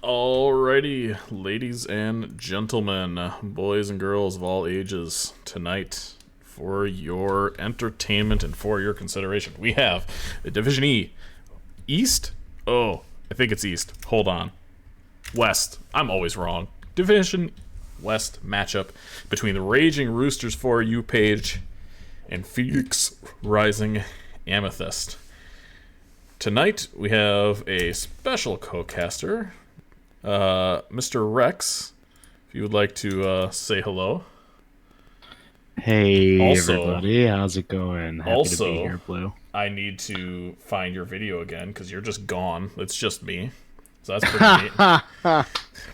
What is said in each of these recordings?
Alrighty, ladies and gentlemen, boys and girls of all ages, tonight, for your entertainment and for your consideration, we have the Division E. East? Oh, I think it's East. Hold on. West. I'm always wrong. Division West matchup between the Raging Roosters 4U page and Phoenix Rising Amethyst. Tonight, we have a special co-caster, Mr. Rex, if you would like to say hello. Hey Also- everybody, how's it going? Happy to be here, Blue. I need to find your video again, because you're just gone. It's just me. So that's pretty neat.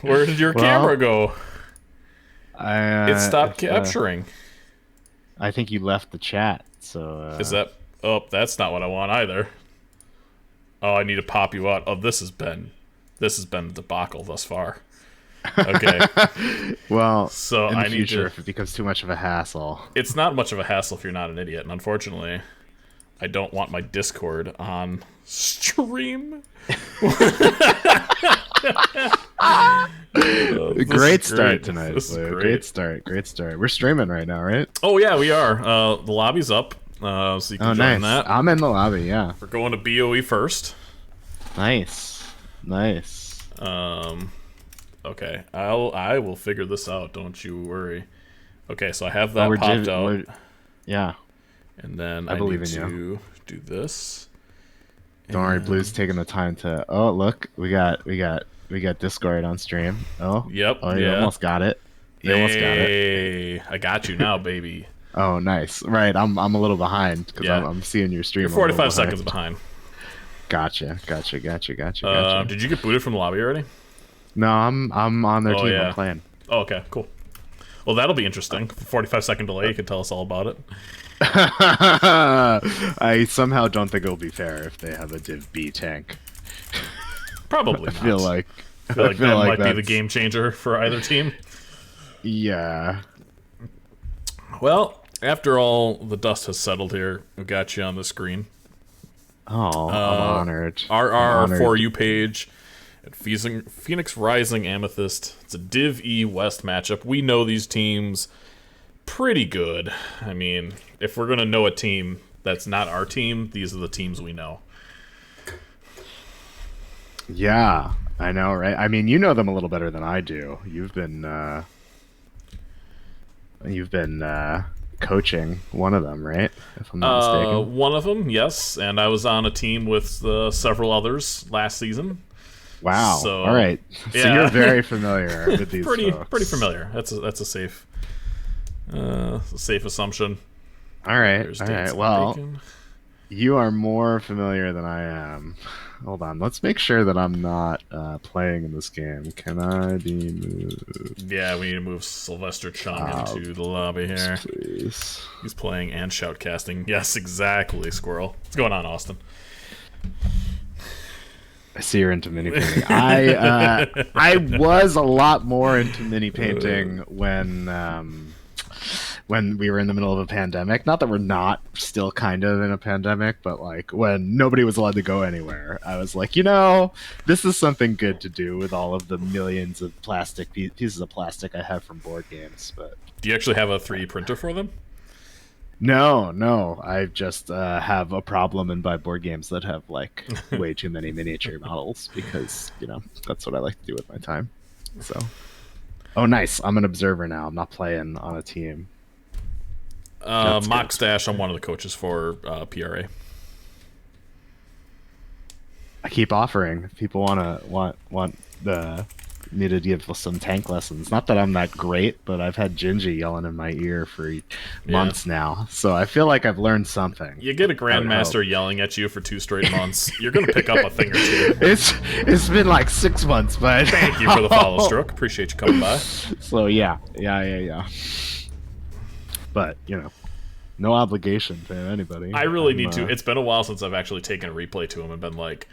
Where did your camera go? It stopped capturing. I think you left the chat, so... Is that... Oh, that's not what I want either. Oh, I need to pop you out. Oh, this has been a debacle thus far. Okay. Well, so in the I need future, to... if it becomes too much of a hassle... It's not much of a hassle if you're not an idiot, and unfortunately, I don't want my Discord on stream. Great start tonight, This is Blue. great. Great start. We're streaming right now, right? Oh, yeah, we are. The lobby's up, so you can join nice. that. I'm in the lobby, yeah. We're going to BOE first. Nice. Okay, I will figure this out. Don't you worry. Okay, so I have that popped out. Yeah. And then I believe need in to do this. Don't worry, Blue's taking the time to... Oh, look, we got Discord on stream. Oh, Yep. Oh, you almost got it. Hey, I got you now, baby. Oh, nice. Right, I'm a little behind because Yeah. I'm seeing your stream. You're 45 seconds behind. Gotcha. Did you get booted from the lobby already? No, I'm on their team. Yeah. I'm playing. Oh, okay, cool. Well, that'll be interesting. 45-second delay. You can tell us all about it. I somehow don't think it'll be fair if they have a Div B tank. Probably I not. feel like that might be the game changer for either team. Yeah. Well, after all the dust has settled here, we've got you on the screen. Oh, I'm honored. Our 4U page at Phoenix Rising Amethyst. It's a Div E West matchup. We know these teams pretty good. I mean, if we're going to know a team that's not our team, these are the teams we know. Yeah, I know, right? I mean, you know them a little better than I do. You've been coaching one of them, right? If I'm not mistaken. One of them, yes, and I was on a team with several others last season. Wow. So, all right. So yeah. you're very familiar with these folks. Pretty familiar. That's a safe assumption. All right. There's All Dates right. and Well, Bacon. you are more familiar than I am. Hold on. Let's make sure that I'm not playing in this game. Can I be moved? Yeah, we need to move Sylvester Chung into the lobby here. Please. He's playing and shoutcasting. Yes, exactly, Squirrel. What's going on, Austin? I see you're into mini painting. I was a lot more into mini painting when we were in the middle of a pandemic. Not that we're not still kind of in a pandemic, but like when nobody was allowed to go anywhere, I was like, this is something good to do with all of the millions of pieces of plastic I have from board games. But Do you actually have a 3D printer for them? no, I just have a problem and buy board games that have like way too many miniature models because that's what I like to do with my time. So, oh, nice! I'm an observer now. I'm not playing on a team. Mock Stash, I'm one of the coaches for PRA. I keep offering. If people want me to give some tank lessons. Not that I'm that great, but I've had Gingy yelling in my ear for months now, so I feel like I've learned something. You get a grandmaster yelling at you for 2 straight months, you're gonna pick up a thing or two. It's been like 6 months, but thank you for the follow, Stroke. Appreciate you coming by. So yeah. But no obligation to anybody. I really need to. It's been a while since I've actually taken a replay to him and been like,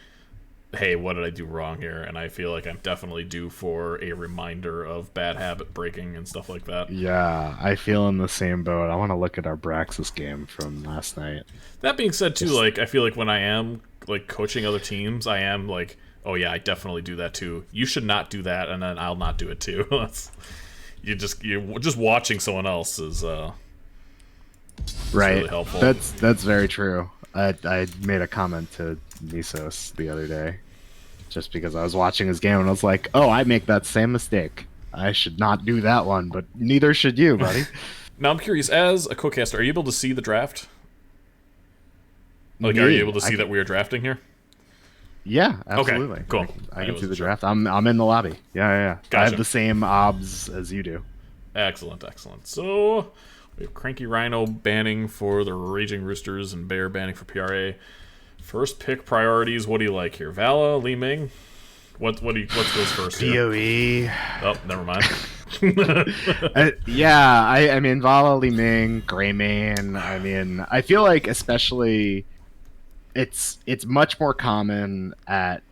hey, what did I do wrong here? And I feel like I'm definitely due for a reminder of bad habit breaking and stuff like that. Yeah, I feel in the same boat. I want to look at our Braxis game from last night. That being said, too, Just like I feel like when I am like coaching other teams, I am like, oh yeah, I definitely do that too. You should not do that, and then I'll not do it too. You're just watching someone else is right. really helpful. That's very true. I made a comment to Misos the other day, just because I was watching his game and I was like, oh, I make that same mistake. I should not do that one, but neither should you, buddy. Now I'm curious, as a co-caster, are you able to see the draft? Like, Me, are you able to see that we are drafting here? Yeah, absolutely. Okay, cool. I can see the draft. I'm in the lobby. Yeah. Gotcha. I have the same obs as you do. Excellent. So we have Cranky Rhino banning for the Raging Roosters and Bear banning for PRA. First pick priorities. What do you like here? Vala, Li Ming. What goes first here? PoE. Oh, never mind. Yeah, I mean Vala, Li Ming, Greymane. I mean, I feel like especially it's much more common at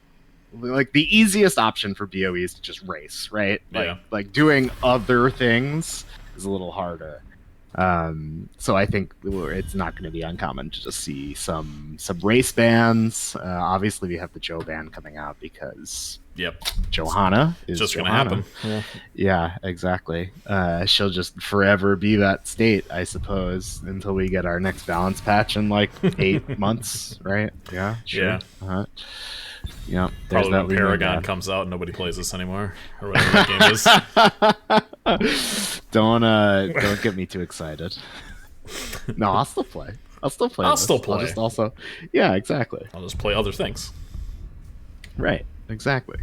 like the easiest option for BOE is to just race, right? Like doing other things is a little harder. So I think it's not going to be uncommon to just see some race bans. Obviously, we have the Joe ban coming out because Johanna is just going to Johanna. happen. Yeah, exactly. She'll just forever be that state, I suppose, until we get our next balance patch in like 8 months, right? Yeah, sure. Yeah. Yeah, probably when Paragon comes out and nobody plays this anymore, or whatever that game is. Don't get me too excited. No, I'll still play. I'll still play. Yeah, exactly. I'll just play other things. Right. Exactly.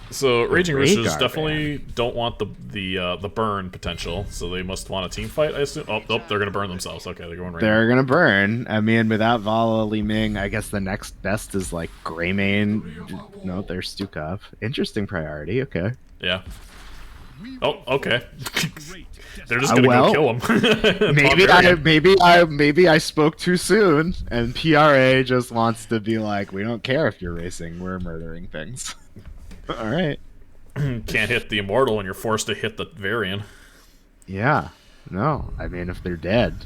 So Raging Roosters definitely don't want the burn potential, so they must want a team fight, I assume. Oh, they're gonna burn themselves. Okay, they're going right. They're gonna burn. I mean, without Vala, Li Ming, I guess the next best is like Greymane. No, there's Stukov. Interesting priority. Okay. Yeah. Oh, okay. They're just gonna go kill him. maybe I spoke too soon, and PRA just wants to be like, we don't care if you're racing, we're murdering things. All right. Can't hit the Immortal when you're forced to hit the Varian. Yeah. No, I mean, if they're dead.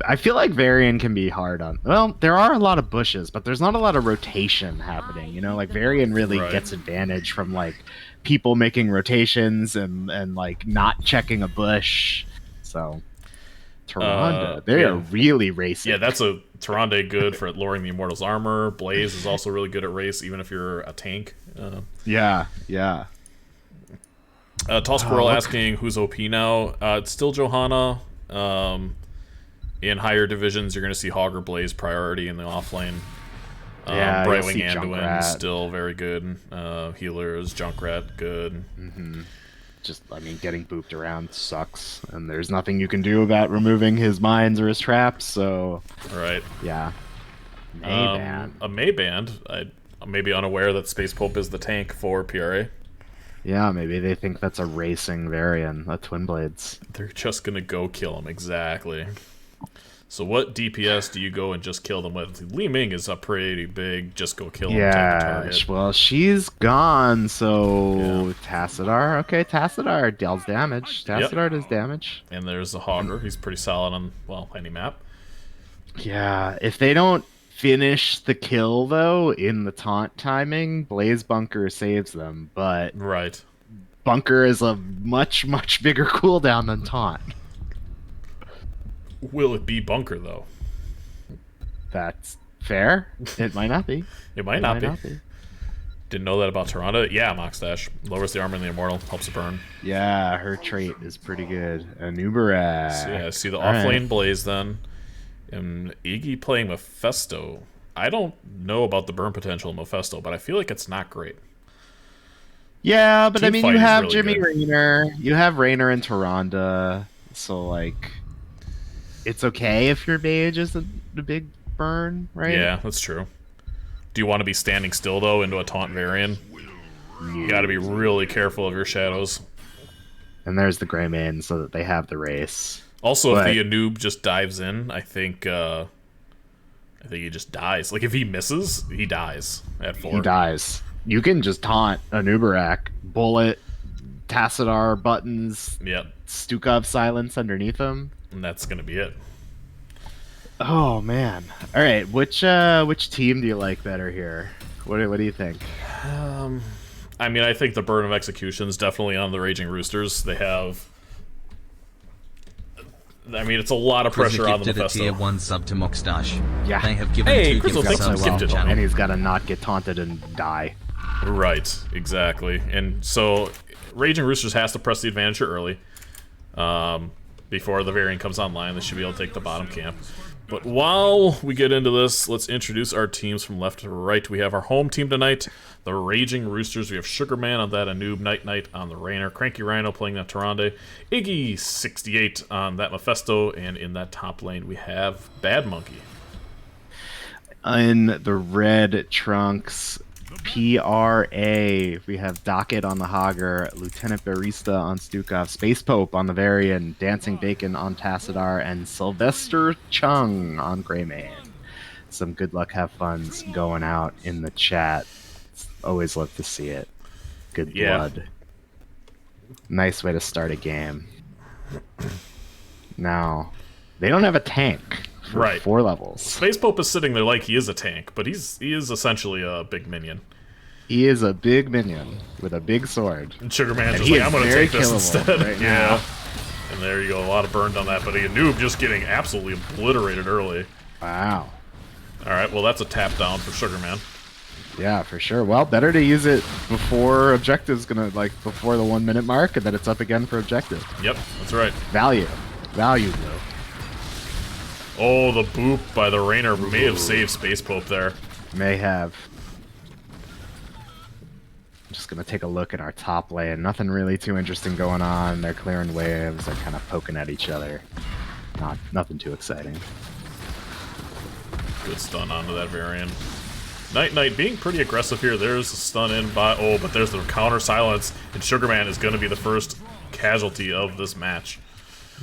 I feel like Varian can be hard on... Well, there are a lot of bushes, but there's not a lot of rotation happening. You know, like, Varian really gets advantage from, like, people making rotations and like, not checking a bush. So... Tyrande, they are really racing. Yeah, that's a Tyrande good for lowering the Immortal's armor. Blaze is also really good at race, even if you're a tank. Yeah. Tall Squirrel asking who's OP now. It's still Johanna. In higher divisions, you're going to see Hog or Blaze priority in the offlane. Brightwing Anduin still very good. Healers, Junkrat, good. Just, I mean, getting booped around sucks, and there's nothing you can do about removing his mines or his traps, so... Right. Yeah. Mayband. A Mayband. I'm maybe unaware that Space Pope is the tank for PRA. Yeah, maybe they think that's a racing Varian, a Twin Blades. They're just gonna go kill him, exactly. So what DPS do you go and just kill them with? Li Ming is a pretty big just go kill him type of target. Well, she's gone, so Tassadar. Okay, Tassadar deals damage. Tassadar does damage. And there's the Hogger. He's pretty solid on, well, any map. Yeah, if they don't finish the kill, though, in the taunt timing, Blaze Bunker saves them, but... Right. Bunker is a much, much bigger cooldown than taunt. Will it be Bunker, though? That's fair. It might not be. It might not be. Didn't know that about Tyrande. Yeah, Moxdash. Lowers the armor in the Immortal. Helps it burn. Yeah, her trait is pretty good. An Uberak. So, yeah, see the off-lane Blaze, then. And Iggy playing Mephisto. I don't know about the burn potential of Mephisto, but I feel like it's not great. Yeah, but I mean, you have really Jimmy Raynor. You have Raynor and Tyrande. So, like... It's okay if your mage is a big burn, right? Yeah, that's true. Do you want to be standing still, though, into a taunt Varian? You gotta be really careful of your shadows. And there's the Greymane, so that they have the race. Also, if the Anub just dives in, I think I think he just dies. Like, if he misses, he dies at 4. He dies. You can just taunt an Uberak, bullet, Tassadar buttons, Yep. Stukov silence underneath him. And that's going to be it. Oh, man. All right, which team do you like better here? What do you think? I mean, I think the burn of execution is definitely on the Raging Roosters. They have... I mean, it's a lot of pressure on the Mephisto. Tier 1 sub to Moxdash. Yeah. They have given Hey, two Crystal, gifts thanks so for well. gifted. And he's got to not get taunted and die. Right, exactly. And so, Raging Roosters has to press the advantage early. Before the variant comes online, they should be able to take the bottom camp. But while we get into this, let's introduce our teams from left to right. We have our home team tonight, the Raging Roosters. We have Sugarman on that Anub, Night Knight on the Rainer, Cranky Rhino playing that Tyrande, Iggy68 on that Mephisto, and in that top lane we have Bad Monkey. In the red trunks, PRA, we have Docket on the Hogger, Lieutenant Barista on Stukov, Space Pope on the Varian, Dancing Bacon on Tassadar, and Sylvester Chung on Greyman. Some good luck, have funs going out in the chat. Always love to see it. Good blood. Nice way to start a game. Now, they don't have a tank. Right. 4 levels. Space Pope is sitting there like he is a tank, but he is essentially a big minion. He is a big minion with a big sword. And Sugarman's And just like, I'm going to take this killable instead. right now. And there you go, a lot of burned on that, but Anub just getting absolutely obliterated early. Wow. Alright, well that's a tap down for Sugarman. Yeah, for sure. Well, better to use it before objective's gonna, like, before the 1 minute mark, and then it's up again for objective. Yep, that's right. Value. Value, though. Oh, the boop by the Rainer may have saved Space Pope there. May have. I'm just gonna take a look at our top lane. Nothing really too interesting going on. They're clearing waves. They're kind of poking at each other. Nothing too exciting. Good stun onto that variant. Night Knight being pretty aggressive here. There's a stun in by... Oh, but there's the counter silence. And Sugarman is going to be the first casualty of this match.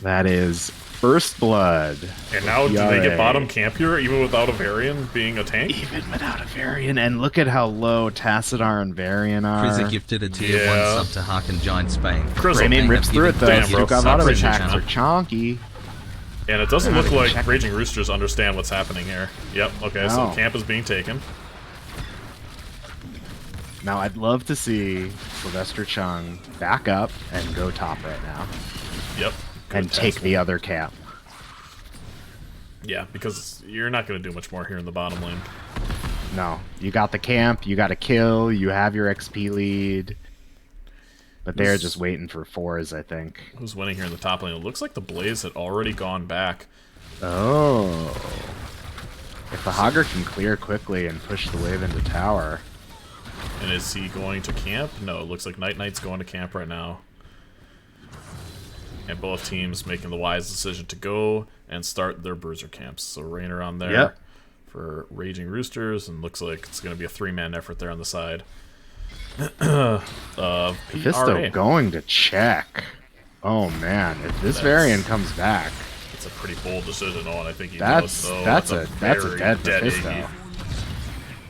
That is first blood. And now do they get bottom camp here, even without a Varian being a tank? Even without a Varian. And look at how low Tassadar and Varian are. Frieza gifted a tier 1 sub to Harkin Giant Spain. Rayman rips through it though. Damn, bro. Stukov auto attacks are chonky. And it doesn't look like Raging Roosters understand what's happening here. Yep, okay, so camp is being taken. Now I'd love to see Sylvester Chung back up and go top right now. Yep. And take the other camp. Yeah, because you're not going to do much more here in the bottom lane. No, you got the camp, you got a kill, you have your XP lead. But they're just waiting for 4s, I think. Who's winning here in the top lane? It looks like the Blaze had already gone back. Oh. If the Hogger can clear quickly and push the wave into tower. And is he going to camp? No, it looks like Night Knight's going to camp right now. And both teams making the wise decision to go and start their bruiser camps. So Rainer on there for Raging Roosters, and looks like it's going to be a 3-man effort there on the side. Mephisto going to check. Oh man, if this variant comes back, it's a pretty bold decision. Oh, and I think he that's knows. So that's a dead Mephisto. Iggy.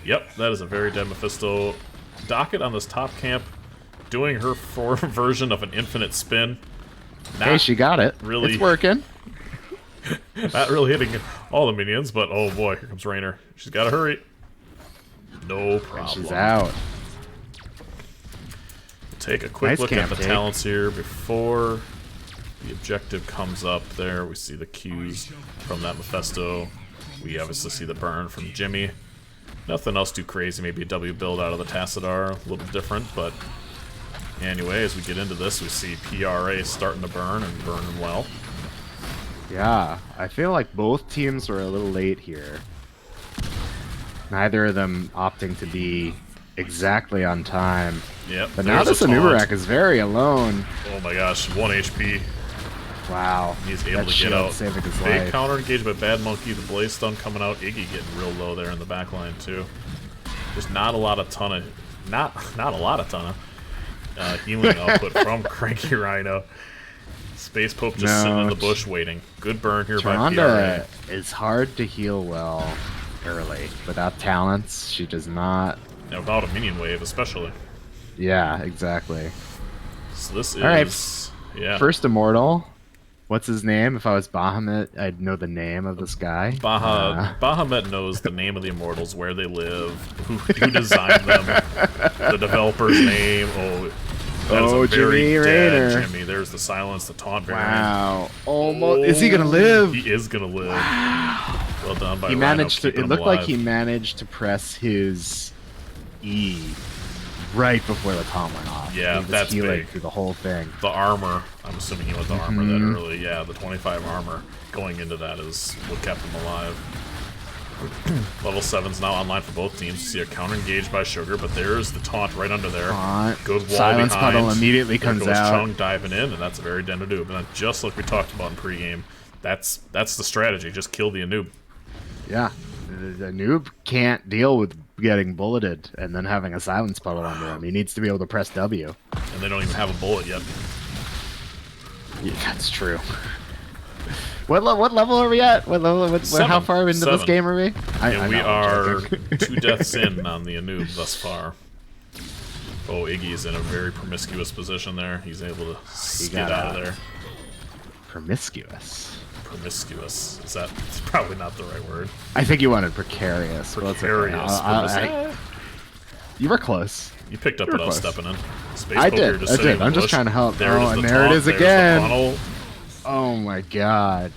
Yep, that is a very dead Mephisto. Docket on this top camp, doing her version of an infinite spin. Hey, she got it. Really, it's working. Not really hitting all the minions, but oh boy, here comes Rainer. She's got to hurry. No problem. And she's out. Take a quick look at the talents here before the objective comes up. There we see the Qs from that Mephisto. We obviously see the burn from Jimmy. Nothing else too crazy. Maybe a W build out of the Tassadar, a little different, but anyway, as we get into this, we see PRA starting to burn and burning well. Yeah, I feel like both teams were a little late here. Neither of them opting to be exactly on time. Yep. But now this Anubarak is very alone. Oh my gosh, 1 HP. Wow. He's able to get out. Saving his Big life. counter engaged by Bad Monkey. The Blaze stun coming out. Iggy getting real low there in the back line too. Just not a lot of healing output from Cranky Rhino. Space Pope just sitting in the bush waiting. Good burn here by PRA. Is hard to heal well early. Without talents, she does not. Yeah, without a minion wave, especially. Yeah, exactly. So this is... All right. Yeah. First Immortal. What's his name? If I was Bahamut, I'd know the name of this guy. Bahamut knows the name of the immortals, where they live, who designed them, the developer's name. Oh, that is a very Jimmy dead Raynor. Jimmy. There's the silence, the taunt variant. Wow. Almost. Is he gonna live? He is gonna live. Wow. Well done by He Rhino, managed to. keeping It him looked like alive. he managed to press his E right before the taunt went off. Yeah, he was that's healing big. through the whole thing. The armor, I'm assuming he went the armor that early. Yeah, the 25 armor going into that is what kept him alive. Level 7's now online for both teams. You see a counter engaged by Sugar, but there's the taunt right under there. Good wall Silence behind. puddle immediately There comes goes out. Chung diving in, and that's a very den Anub. And just like we talked about in pregame, that's the strategy. Just kill the Anub. Yeah, the noob can't deal with getting bulleted and then having a silence puddle under him. He needs to be able to press W. And they don't even have a bullet yet. Yeah, that's true. What level are we at? What level? How far into this game are we? And we know, are I'm joking. 2 deaths in on the Anub thus far. Oh, Iggy's in a very promiscuous position there. He's able to skid out of there. Promiscuous. Promiscuous. Is that it's probably not the right word? I think you wanted precarious. Well, it's okay. Precarious. You were close. You picked up You're what I was close. stepping in. Space I Poker did. just I sitting did. in the I'm just bush. trying to help. There Oh, is and the there it taunt, is there's again. the funnel. Oh my god.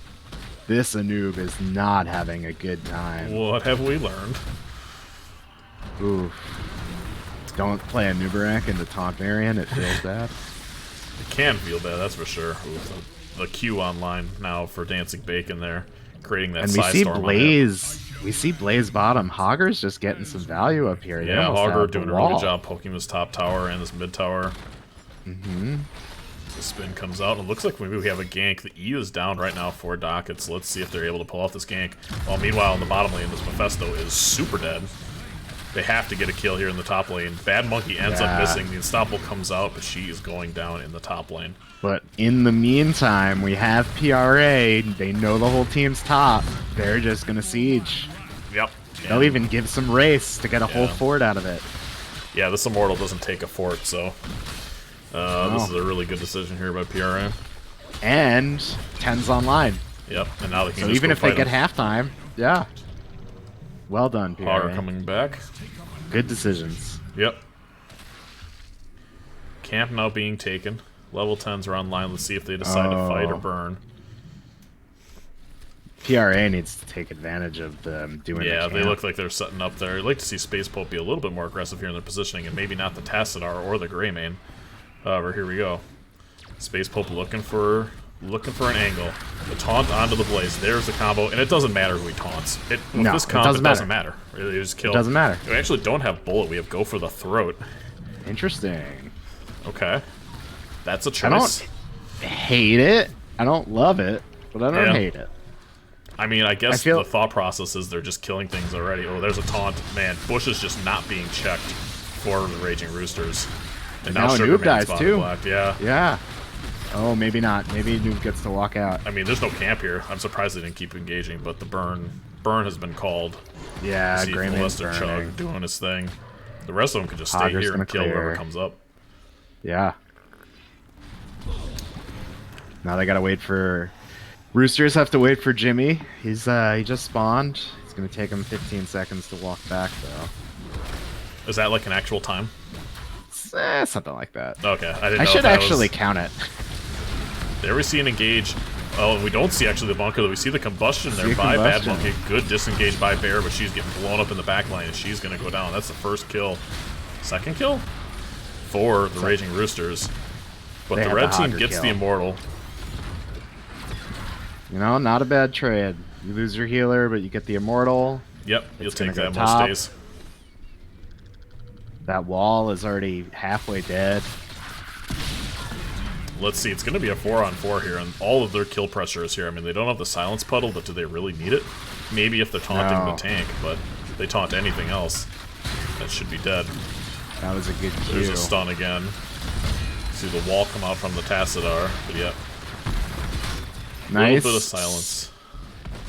This Anub is not having a good time. What have we learned? Oof. Don't play a Nubarak in the taunt variant. It feels bad. It can feel bad, that's for sure. Ooh, the queue online now for Dancing Bacon there, creating that And we see storm on Blaze. We see Blaze bottom. Hogger's just getting some value up here. it. They Yeah, almost Hogger have the doing a really wall. good job poking this top tower and this mid tower. The spin comes out, and it looks like maybe we have a gank. The E is down right now for Docket, so let's see if they're able to pull off this gank. While meanwhile, in the bottom lane, this Mephisto is super dead. They have to get a kill here in the top lane. Bad Monkey ends up missing. The Unstoppable comes out, but she is going down in the top lane. But in the meantime, we have PRA. They know the whole team's top. They're just going to siege. Yep. They'll even give some race to get a whole Yeah. fort out of it. Yeah, this Immortal doesn't take a fort, so this is a really good decision here by PRA. And 10's online. Yep, and now they can So just even go if they fight get him. halftime, yeah. Well done, Hogger PRA. coming back. Good decisions. Yep. Camp now being taken. Level 10s are online. Let's see if they decide to fight or burn. PRA needs to take advantage of them doing Yeah, the they camp. look like they're setting up there. I'd like to see Space Pope be a little bit more aggressive here in their positioning, and maybe not the Tassadar or the Greymane. However, here we go. Space Pope looking for an angle. The taunt onto the Blaze. There's the combo, and it doesn't matter who he taunts. With No, this it comp, doesn't it doesn't matter. They just kill. It doesn't matter. We actually don't have bullet. We have go for the throat. Interesting. Okay, that's a I choice. don't hate it. I don't love it, but I don't Yeah. hate it. I mean, I guess feel- the thought process is they're just killing things already. Oh, there's a taunt. Man, Bush is just not being checked for the Raging Roosters. And now Sugar Noob Man's dies, bottom too. blocked. Yeah. Yeah. Oh, maybe not. Maybe Noob gets to walk out. I mean, there's no camp here. I'm surprised they didn't keep engaging, but the burn has been called. Yeah, See Greyman's Molester burning. Chug doing his thing. The rest of them could just stay Hogger's here gonna and kill whoever clear. comes up. Yeah. Now they gotta wait for... Roosters have to wait for Jimmy. He just spawned. It's gonna take him 15 seconds to walk back, though. Is that like an actual time? Something like that. Okay, I didn't know I if should that actually was... count it. There we see an engage. Oh, and we don't see actually the bunker. We see the combustion there See a by Bad combustion. Monkey. Good disengage by Bear, but she's getting blown up in the back lane, and she's going to go down. That's the first kill. Second kill? For the Raging Roosters. But They the had red the team Hogger gets kill. the Immortal. You know, not a bad trade. You lose your healer, but you get the Immortal. Yep, you'll It's gonna take go that top. most days. That wall is already halfway dead. Let's see, it's going to be a 4-on-4 here, and all of their kill pressure is here. I mean, they don't have the silence puddle, but do they really need it? Maybe if they're taunting No. the tank, but if they taunt anything else, that should be dead. That was a good cue. There's a stun again. See the wall come out from the Tassadar, but yep. A Nice. little bit of silence.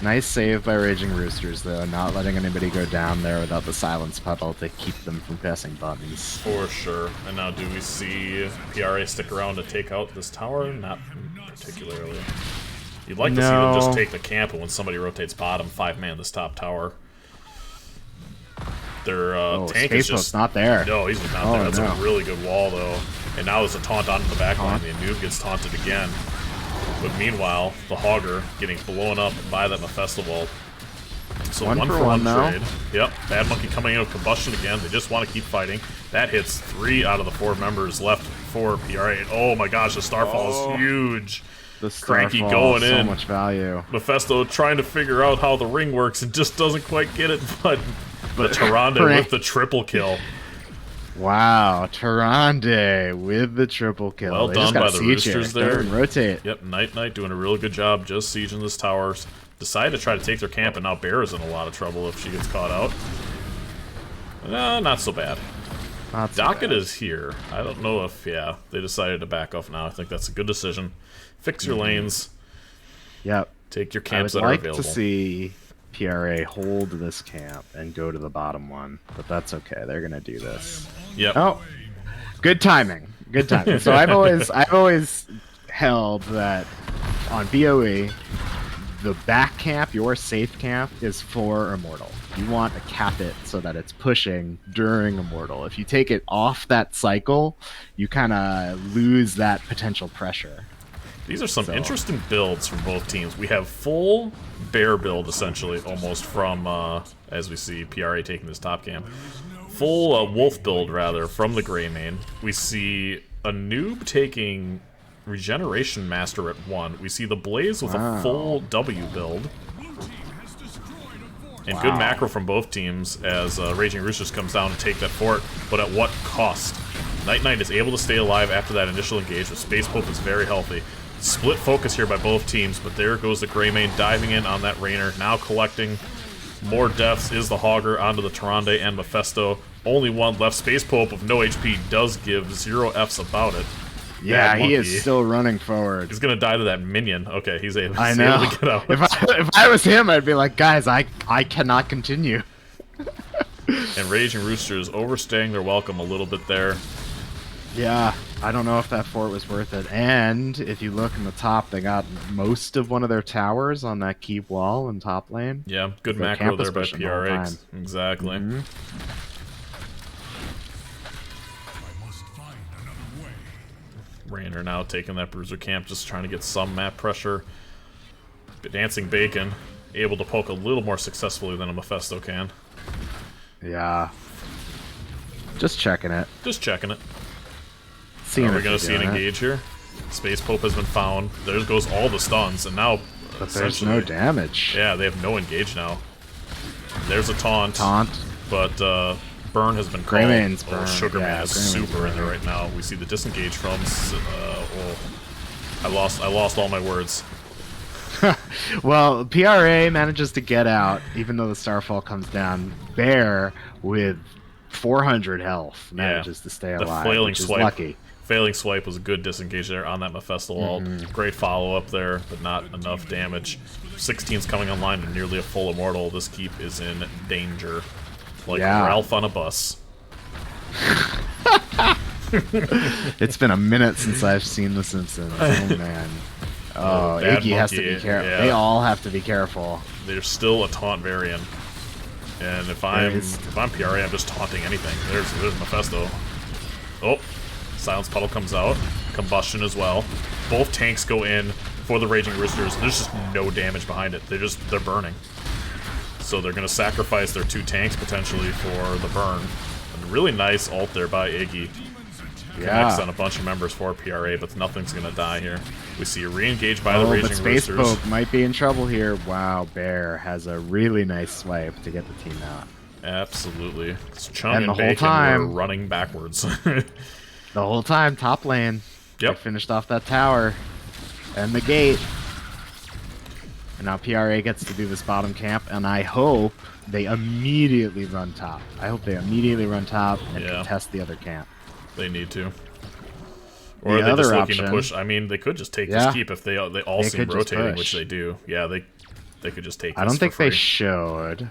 Nice save by Raging Roosters, though, not letting anybody go down there without the silence puddle to keep them from pressing buttons. For sure. And now do we see PRA stick around to take out this tower? Not particularly. You'd like to see them just take the camp, and when somebody rotates bottom, 5-man this top tower. Their tank is just not there. No, he's not there. That's a really good wall, though. And now there's a taunt onto the back line. The noob gets taunted again. But meanwhile, the Hogger getting blown up by that Mephisto Bolt. So one for one trade. Yep, Bad Monkey coming in with combustion again. They just want to keep fighting. That hits 3 out of the 4 members left for PRA. And oh my gosh, the Starfall is huge. The Cranky going in. So much value. Mephisto trying to figure out how the ring works and just doesn't quite get it. But Tyrande with the triple kill. Wow, Tyrande with the triple kill. Well done by the Roosters there. Rotate. Yep, Night doing a really good job just sieging this towers. Decided to try to take their camp, and now Bear is in a lot of trouble if she gets caught out. Not so bad. Docket is here. I don't know if, they decided to back off now. I think that's a good decision. Fix your lanes. Yep. Take your camps that are available. I would like to see PRA hold this camp and go to the bottom one, but that's okay. They're gonna do this. Yep. Oh, good timing. Good timing. So I've always held that on BOE, the back camp, your safe camp, is for Immortal. You want to cap it so that it's pushing during Immortal. If you take it off that cycle, you kind of lose that potential pressure. These are some interesting builds from both teams. We have full Bear build, essentially, almost from, as we see, PRA taking this top camp. Full Wolf build, rather, from the Grey Main. We see a noob taking Regeneration Master at 1. We see the Blaze with a full W build. And good macro from both teams as Raging Roosters comes down to take that fort, but at what cost? Night is able to stay alive after that initial engage, but Space Pope is very healthy. Split focus here by both teams, but there goes the Greymane diving in on that Rainer. Now collecting more deaths is the Hogger onto the Tyrande and Mephisto. Only one left. Space Pope of no HP does give 0 Fs about it. Yeah, he is still running forward. He's gonna die to that minion. Okay, he's able to get out. If I was him, I'd be like, guys, I cannot continue. And Raging Roosters overstaying their welcome a little bit there. Yeah, I don't know if that fort was worth it. And if you look in the top, they got most of one of their towers on that keep wall in top lane. Yeah, good macro there by PRA. Exactly. Mm-hmm. Rainer now taking that Bruiser camp, just trying to get some map pressure. Dancing Bacon, able to poke a little more successfully than a Mephisto can. Yeah. Just checking it. Just checking it. Seeing Are we going to see an engage here? Space Pope has been found. There goes all the stuns, and now... But there's no damage. Yeah, they have no engage now. There's a taunt. But burn has been called. Greymane's burn. Sugarman is super in there right now. We see the disengage from... I lost all my words. Well, PRA manages to get out, even though the Starfall comes down. Bear, with 400 health, manages to stay alive, flailing which is swipe. lucky. Failing Swipe was a good disengage there on that Mephisto ult. Great follow-up there, but not enough damage. 16's coming online and nearly a full Immortal. This keep is in danger. Like Ralph on a bus. It's been a minute since I've seen The Simpsons. Oh, man. Oh, Iggy has to be careful. Yeah. They all have to be careful. There's still a taunt variant. And if I'm PRA, I'm just taunting anything. There's Mephisto. Oh, Silence Puddle comes out. Combustion as well. Both tanks go in for the Raging Roosters. There's just no damage behind it. They're burning. So they're going to sacrifice their 2 tanks potentially for the burn. And really nice ult there by Iggy. Connects on a bunch of members for PRA, but nothing's going to die here. We see a re-engage by the Raging but Space Roosters. Pope might be in trouble here. Wow, Bear has a really nice swipe to get the team out. Absolutely. Chung and Bacon were running backwards. The whole time, top lane. Yep. They finished off that tower. And the gate. And now PRA gets to do this bottom camp, and I hope they immediately run top. I hope they immediately run top and contest the other camp. They need to. Or are they just looking to push? I mean, they could just take this keep if they all seem rotating, which they do. Yeah, They could just take I this don't think for they free. should.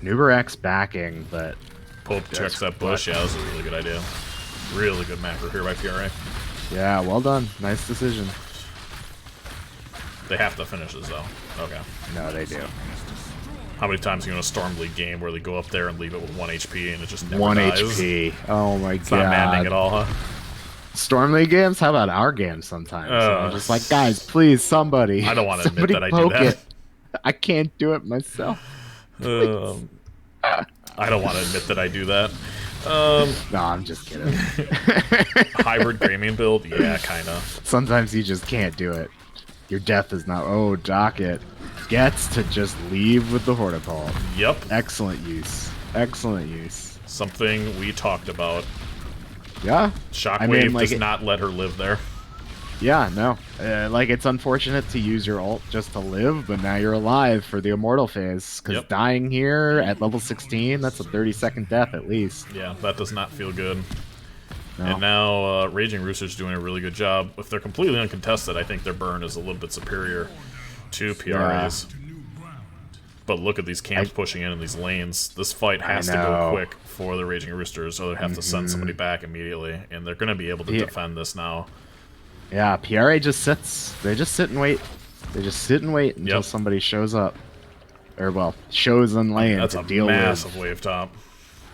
Nuberak's backing, but Pope checks that bush. Yeah, that was a really good idea. Really good macro here by PRA. yeah, well done. Nice decision. They have to finish this, though. Okay. No, they do. How many times are you in a Storm League game where they go up there and leave it with 1 HP and it just never 1 dies? HP. Oh my It's not maddening at god. all, huh? Storm League games? How about our games sometimes? I'm just like, guys, please, somebody. I don't want to admit somebody that I do poke that. it. I can't do it myself. I don't want to admit that I do that. No, I'm just kidding. Hybrid Greymane build? Yeah, kinda. Sometimes you just can't do it. Your death is not. Oh, Docket gets to just leave with the Hortipult. Yep. Excellent use. Excellent use. Something we talked about. Yeah. Shockwave like does not let her live there. Yeah, no. Like, it's unfortunate to use your ult just to live, but now you're alive for the Immortal phase. Because Yep. dying here at level 16, that's a 30-second death at least. Yeah, that does not feel good. No. And now Raging Rooster's doing a really good job. If they're completely uncontested, I think their burn is a little bit superior to PRA's. But look at these camps pushing in these lanes. This fight has to go quick for the Raging Roosters, or they have to send somebody back immediately. And they're going to be able to defend this now. Yeah, PRA just sits. They just sit and wait. They just sit and wait until somebody shows up. Or, well, shows in lane That's to a deal massive with. wave top.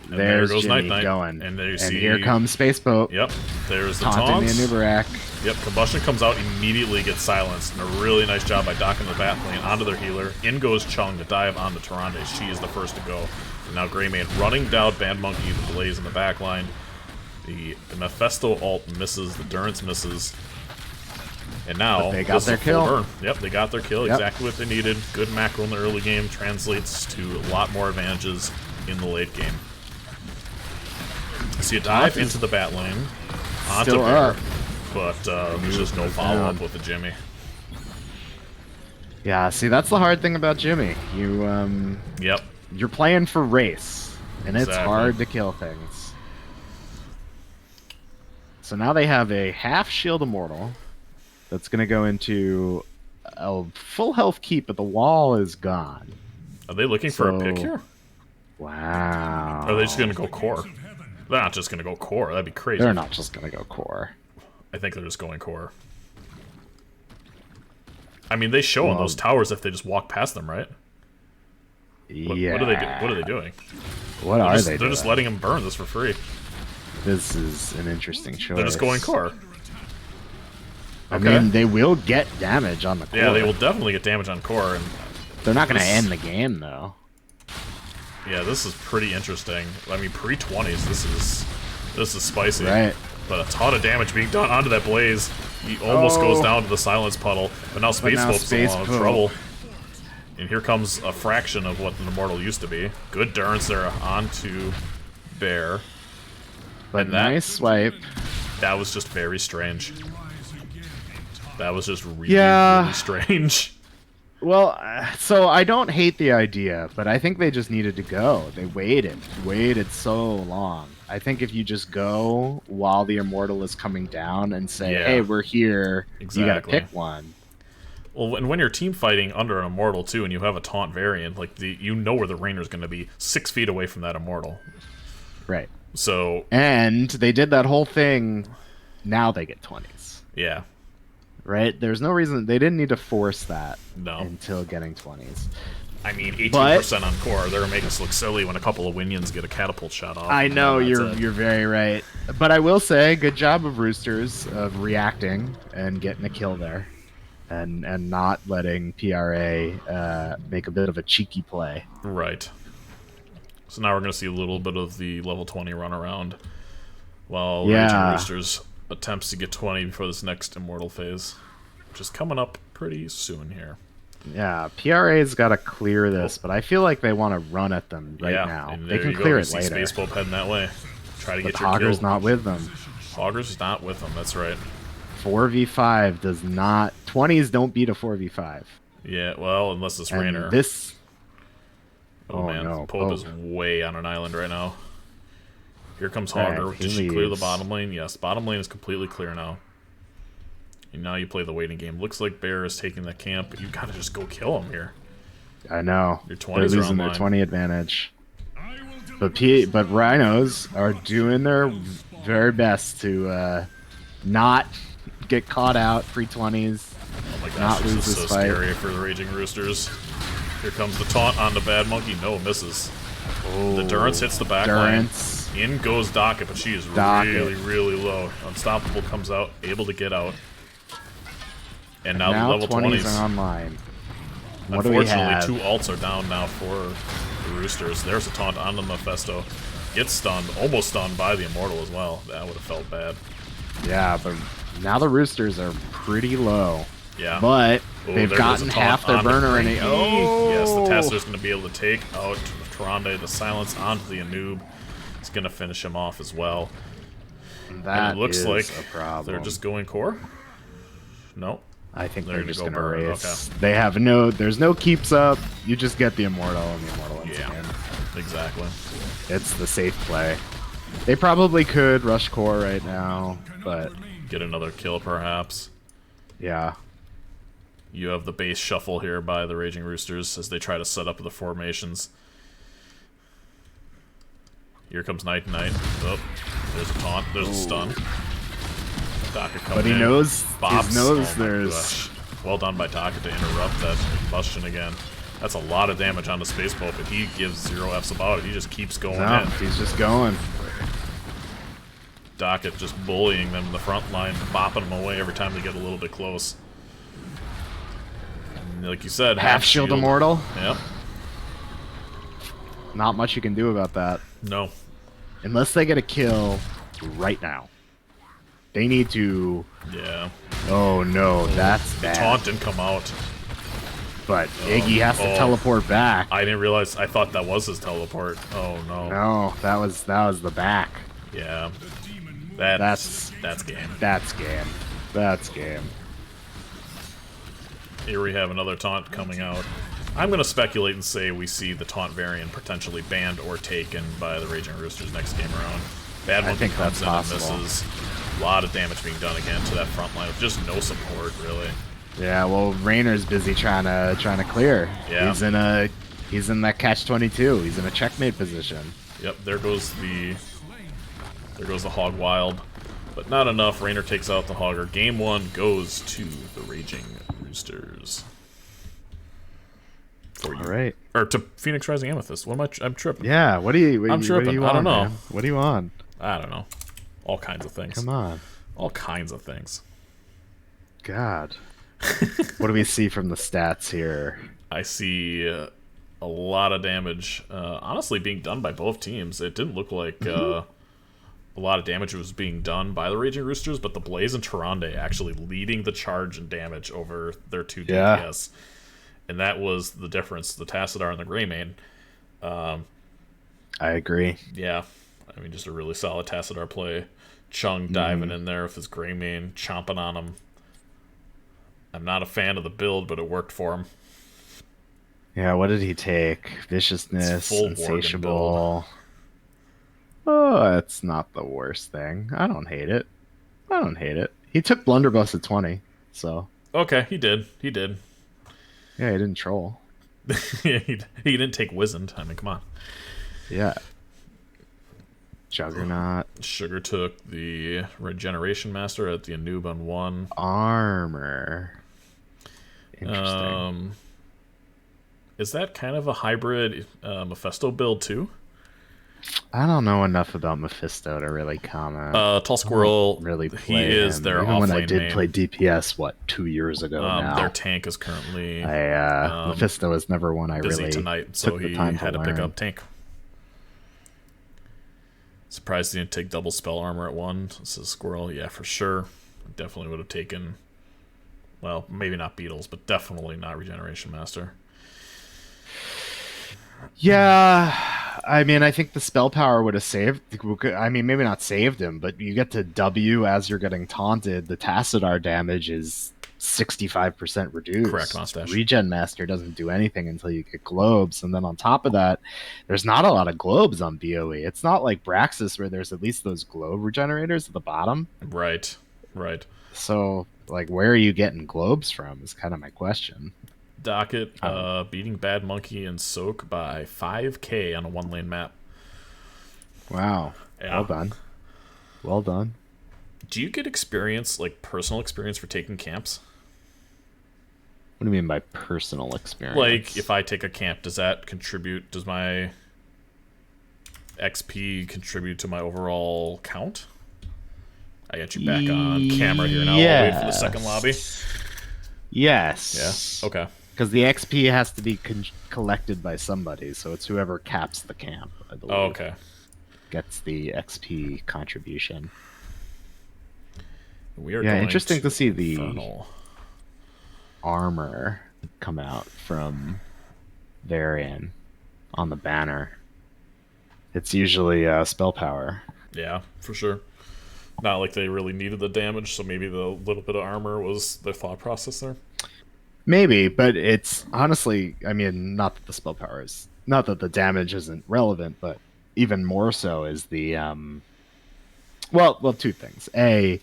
And There's there goes Jimmy Night going. And there you and see. here comes Space Boat. Yep, there's the Taunting taunts. the Nuberak. Yep, Combustion comes out, immediately gets silenced, and a really nice job by docking the bat lane onto their healer. In goes Chung to dive onto Tyrande. She is the first to go. And now Greymane running down Band Monkey, the Blaze in the back line. The Mephisto ult misses, the Durance misses. And now, But they got their this is a full kill. burn. Yep, they got their kill, Yep. exactly what they needed. Good macro in the early game translates to a lot more advantages in the late game. So you dive into the bat lane, onto Still Bear, up. but there's just no follow-up with the Jimmy. Yeah, see, that's the hard thing about Jimmy. Yep. You're playing for race, and it's Exactly. hard to kill things. So now they have a half shield immortal that's going to go into a full health keep, but the wall is gone. Are they looking for a pick So- here? Wow. Or are they just going to go core? They're not just going to go core. That'd be crazy. They're not just going to go core. I think they're just going core. I mean, they show on those towers if they just walk past them, right? Yeah. What are they do? What are they doing? What They're are just, they they're doing? just letting them burn this for free. This is an interesting choice. They're just going core. I mean, they will get damage on the core. Yeah, they will definitely get damage on core, and They're not going to This- end the game, though. yeah, this is pretty interesting. I mean, pre-20s, this is spicy. Right. But a ton of damage being done onto that Blaze. He almost goes down to the Silence Puddle, but now Space Pope's in a Space lot of Pope. trouble. And here comes a fraction of what the Immortal used to be. Good Durance there onto Bear. But And that- nice swipe. That was just very strange. That was just really, Yeah. really strange. Well, so I don't hate the idea, but I think they just needed to go. They waited so long. I think if you just go while the Immortal is coming down and say, Yeah. hey, we're here, you gotta Exactly. pick one. Well, and when you're team fighting under an Immortal too, and you have a taunt variant, like you know where the Rainer's going to be 6 feet away from that Immortal. Right. So And they did that whole thing, now they get 20s. yeah, Right? There's no reason, they didn't need to force that no. until getting 20s. I mean, 18% on core. They're gonna make us look silly when a couple of Winions get a catapult shot off. I know, That's you're it. you're very right. But I will say, good job of Roosters of reacting and getting a kill there. And not letting PRA make a bit of a cheeky play. Right. So now we're gonna see a little bit of the level 20 run around, while Raging Roosters attempts to get 20 before this next Immortal phase, which is coming up pretty soon here. Yeah, PRA's got to clear this, but I feel like they want to run at them right now. and They there can you go. clear You it see later. Space Pope heading that way. Try to But get your kill. Hogger's not with them. Hogger's not with them. That's right. 4v5 does not... 20s don't beat a 4v5. Yeah. Well, unless it's And Rainer. this... Oh, man, no, Pope is Pope. way on an island right now. Here comes Alright, Hogger. he Did she clear the leaves. bottom lane? Yes, bottom lane is completely clear now. And now you play the waiting game. Looks like Bear is taking the camp, but you gotta just go kill him here. I know. Your 20s They're are losing their online. 20 advantage. But Rhinos are doing their very best to not get caught out. Free 20s. Oh my gosh, Not this lose is this so fight. scary for the Raging Roosters. Here comes the taunt on the Bad Monkey. No, misses. The Durance hits the back line. Durance. In goes Docket, but she is Docket. really, really low. Unstoppable comes out, able to get out. And now, Now the level 20s. are online. What do we Unfortunately, have? 2 ults are down now for the Roosters. There's a taunt on the Mephisto. Gets stunned, almost stunned by the Immortal as well. That would have felt bad. Yeah, but now the Roosters are pretty low. Yeah. But Oh, they've there goes gotten a taunt half their onto burner in it. Grinky. Oh! Yes, the Tassador's going to be able to take out Tyrande. The silence onto the Anub. It's going to finish him off as well. That And it looks is like a problem. they're just going core. No. I think they're they're gonna just go going to burn. race. Okay. They have no... There's no keeps up. You just get the Immortal, and the Immortal ends Yeah. again. Exactly. It's the safe play. They probably could rush core right now, but Get another kill, perhaps. yeah. You have the base shuffle here by the Raging Roosters as they try to set up the formations. Here comes Night Knight. Oh, there's a taunt. There's a stun. Docket coming But he in. knows, Bops. he knows Oh my there's... gosh. Well done by Docket to interrupt that combustion again. That's a lot of damage on the space boat, but he gives 0 Fs about it. He just keeps going No, in. he's just going. Docket just bullying them in the front line, bopping them away every time they get a little bit close. And like you said, Half shield Immortal. Yep. Not much you can do about that. No. Unless they get a kill right now. They need to... Yeah. Oh no, that's The bad. taunt didn't come out. But Iggy has to teleport back. I didn't realize. I thought that was his teleport. Oh no. No, that was the back. Yeah. That's game. That's game. That's game. Here we have another taunt coming out. I'm going to speculate and say we see the taunt variant potentially banned or taken by the Raging Roosters next game around. Bad Monkey think comes that's in and possible. misses. A lot of damage being done again to that front line with just no support, really. Yeah, well, Raynor's busy trying to clear. Yeah. He's in that catch-22. He's in a checkmate position. Yep, there goes the Hog Wild. But not enough. Raynor takes out the Hogger. Game 1 goes to the Raging Roosters. For you. All right. Or to Phoenix Rising Amethyst. What am I'm tripping. Yeah. What do you? I'm tripping. What do you I want, don't know. man? What do you want? I don't know. All kinds of things. Come on. All kinds of things. God. What do we see from the stats here? I see a lot of damage, honestly, being done by both teams. It didn't look like a lot of damage was being done by the Raging Roosters, but the Blaze and Tyrande actually leading the charge in damage over their 2 DPS. And that was the difference, the Tassadar and the Greymane. I agree. Yeah, I mean, just a really solid Tassadar play. Chung diving in there with his Greymane, chomping on him. I'm not a fan of the build, but it worked for him. Yeah, what did he take? It's Viciousness, full Worgen insatiable. Oh, that's not the worst thing. I don't hate it. I don't hate it. He took Blunderbuss at 20, so Okay, he did. He did. yeah, he didn't troll. he didn't take Wizened. I mean, come on. Yeah. Juggernaut. Sugar took the Regeneration Master at the Anub on 1. Armor. Interesting. Is that kind of a hybrid Mephisto build too? I don't know enough about Mephisto to really comment. Tall Squirrel, really he play is him. their Even off when I lane did main. play DPS, 2 years ago now. Their tank is currently Mephisto was never one I busy really tonight, so took the he time had to to pick learn. up tank. Surprised he didn't take double spell armor at 1. This is Squirrel, yeah, for sure. Definitely would have taken, well, maybe not Beetles, but definitely not Regeneration Master. Yeah, I mean, I think the spell power would have saved. I mean, maybe not saved him, but you get to W as you're getting taunted. The Tassadar damage is 65% reduced. Correct, Mustache. Regen Master doesn't do anything until you get globes, and then on top of that, there's not a lot of globes on BOE. It's not like Braxis where there's at least those globe regenerators at the bottom. Right. Right. So, like, where are you getting globes from is kind of my question. Docket beating Bad Monkey and Soak by 5K on a 1-lane map. Wow. Yeah. Well done. Well done. Do you get experience, like personal experience for taking camps? What do you mean by personal experience? Like, if I take a camp, does that contribute? Does my XP contribute to my overall count? I got you back on camera here now. I'll wait for the second lobby. Yes. Yeah. Okay. Because the XP has to be collected by somebody, so it's whoever caps the camp, I believe. Oh, okay. Gets the XP contribution. We are interesting to see the Infernal. armor come out from Varian on the banner. It's usually spell power. Yeah, for sure. Not like they really needed the damage, so maybe the little bit of armor was the thought process there. Maybe, but it's honestly, I mean, not that the spell power is, not that the damage isn't relevant, but even more so is the, well, two things. A,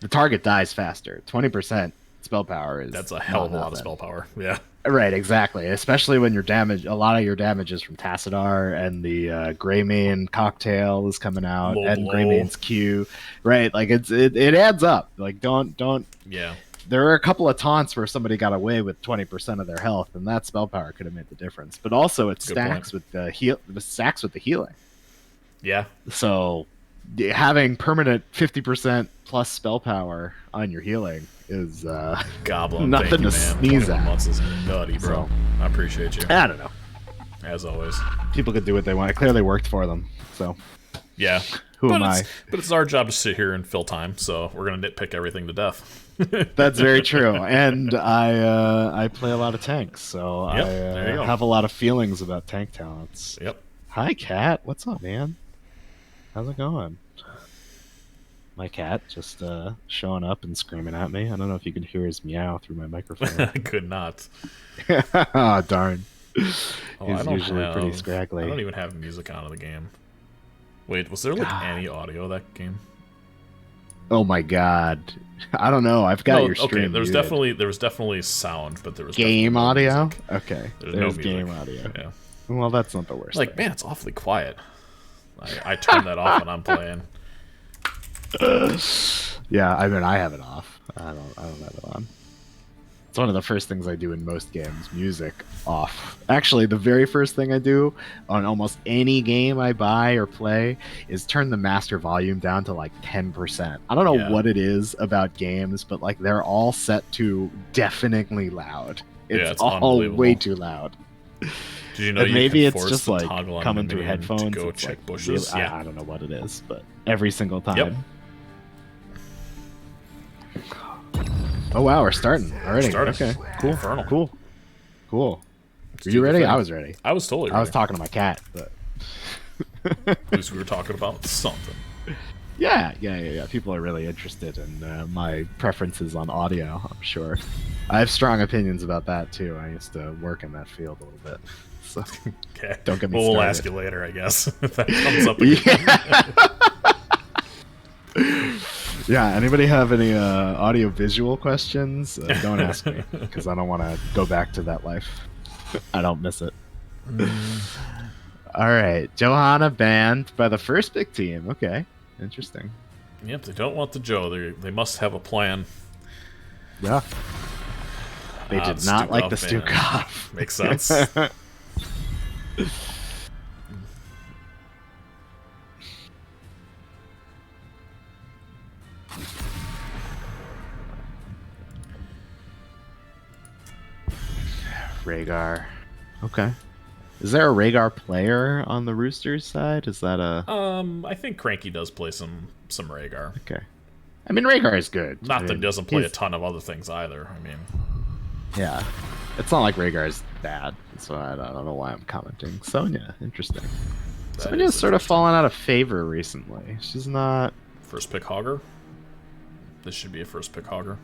the target dies faster. 20% spell power is That's a hell of a lot of spell power. Yeah. Right, exactly. Especially when your damage, a lot of your damage is from Tassadar, and the Greymane cocktail is coming out, Low and blow. Greymane's Q. Right, like it adds up. Like don't. Yeah. There are a couple of taunts where somebody got away with 20% of their health, and that spell power could have made the difference. But also, it stacks with the stacks with the healing. Yeah. So having permanent 50% plus spell power on your healing is Goblin, nothing thank you, to man. sneeze 21 at. months is nutty, bro. So, I appreciate you. I don't know. As always. People could do what they want. It clearly worked for them. So Yeah. who am I? But it's our job to sit here and fill time, so we're gonna nitpick everything to death. That's very true. And I play a lot of tanks, so Yep, I there you go. have a lot of feelings about tank talents. Yep. Hi, cat. What's up, man? How's it going? My cat just showing up and screaming at me. I don't know if you can hear his meow through my microphone. I could not. Oh, darn. Oh, He's I don't usually have, pretty scraggly. I don't even have music on in the game. Wait, was there like any audio of that game? Oh my god. I don't know. I've got your stream. Okay, there was muted. definitely sound, but there was Game definitely no audio? music. Okay. There's There's no game music. audio. Yeah. Well, that's not the worst. Like, man, it's awfully quiet. I turn that off when I'm playing. Yeah, I mean, I have it off. I don't have it on. It's one of the first things I do in most games, music off. Actually, the very first thing I do on almost any game I buy or play is turn the master volume down to like 10%. I don't know what it is about games, but like they're all set to deafeningly loud. It's all way too loud. Did you know And you maybe can it's force just the like toggle on coming the through menu headphones. to go it's check like bushes? really- Yeah. I don't know what it is, but every single time. Yep. Oh wow, we're starting already. Started. Okay, cool, Infernal. cool. Were do you the ready? thing. I was ready. I was totally ready. I was talking to my cat, but At least we were talking about something. yeah. People are really interested in my preferences on audio. I'm sure. I have strong opinions about that too. I used to work in that field a little bit. So Okay. don't get me We'll started. ask you later, I guess, if that comes up again. Yeah. Anybody have any audio visual questions? Don't ask me because I don't want to go back to that life. I don't miss it. All right, Johanna banned by the first big team. Okay, interesting. Yep, they don't want the Joe. They must have a plan. Yeah. They did not like the Stukov. Makes sense. Rhaegar. Okay. Is there a Rhaegar player on the Roosters side? Is that a... I think Cranky does play some Rhaegar. Okay. I mean, Rhaegar is good. Not that he doesn't play a ton of other things either. I mean... Yeah. It's not like Rhaegar is bad, so I don't know why I'm commenting. Sonya, interesting. Sonya's sort of fallen out of favor recently. She's not... First pick Hogger? This should be a first pick Hogger.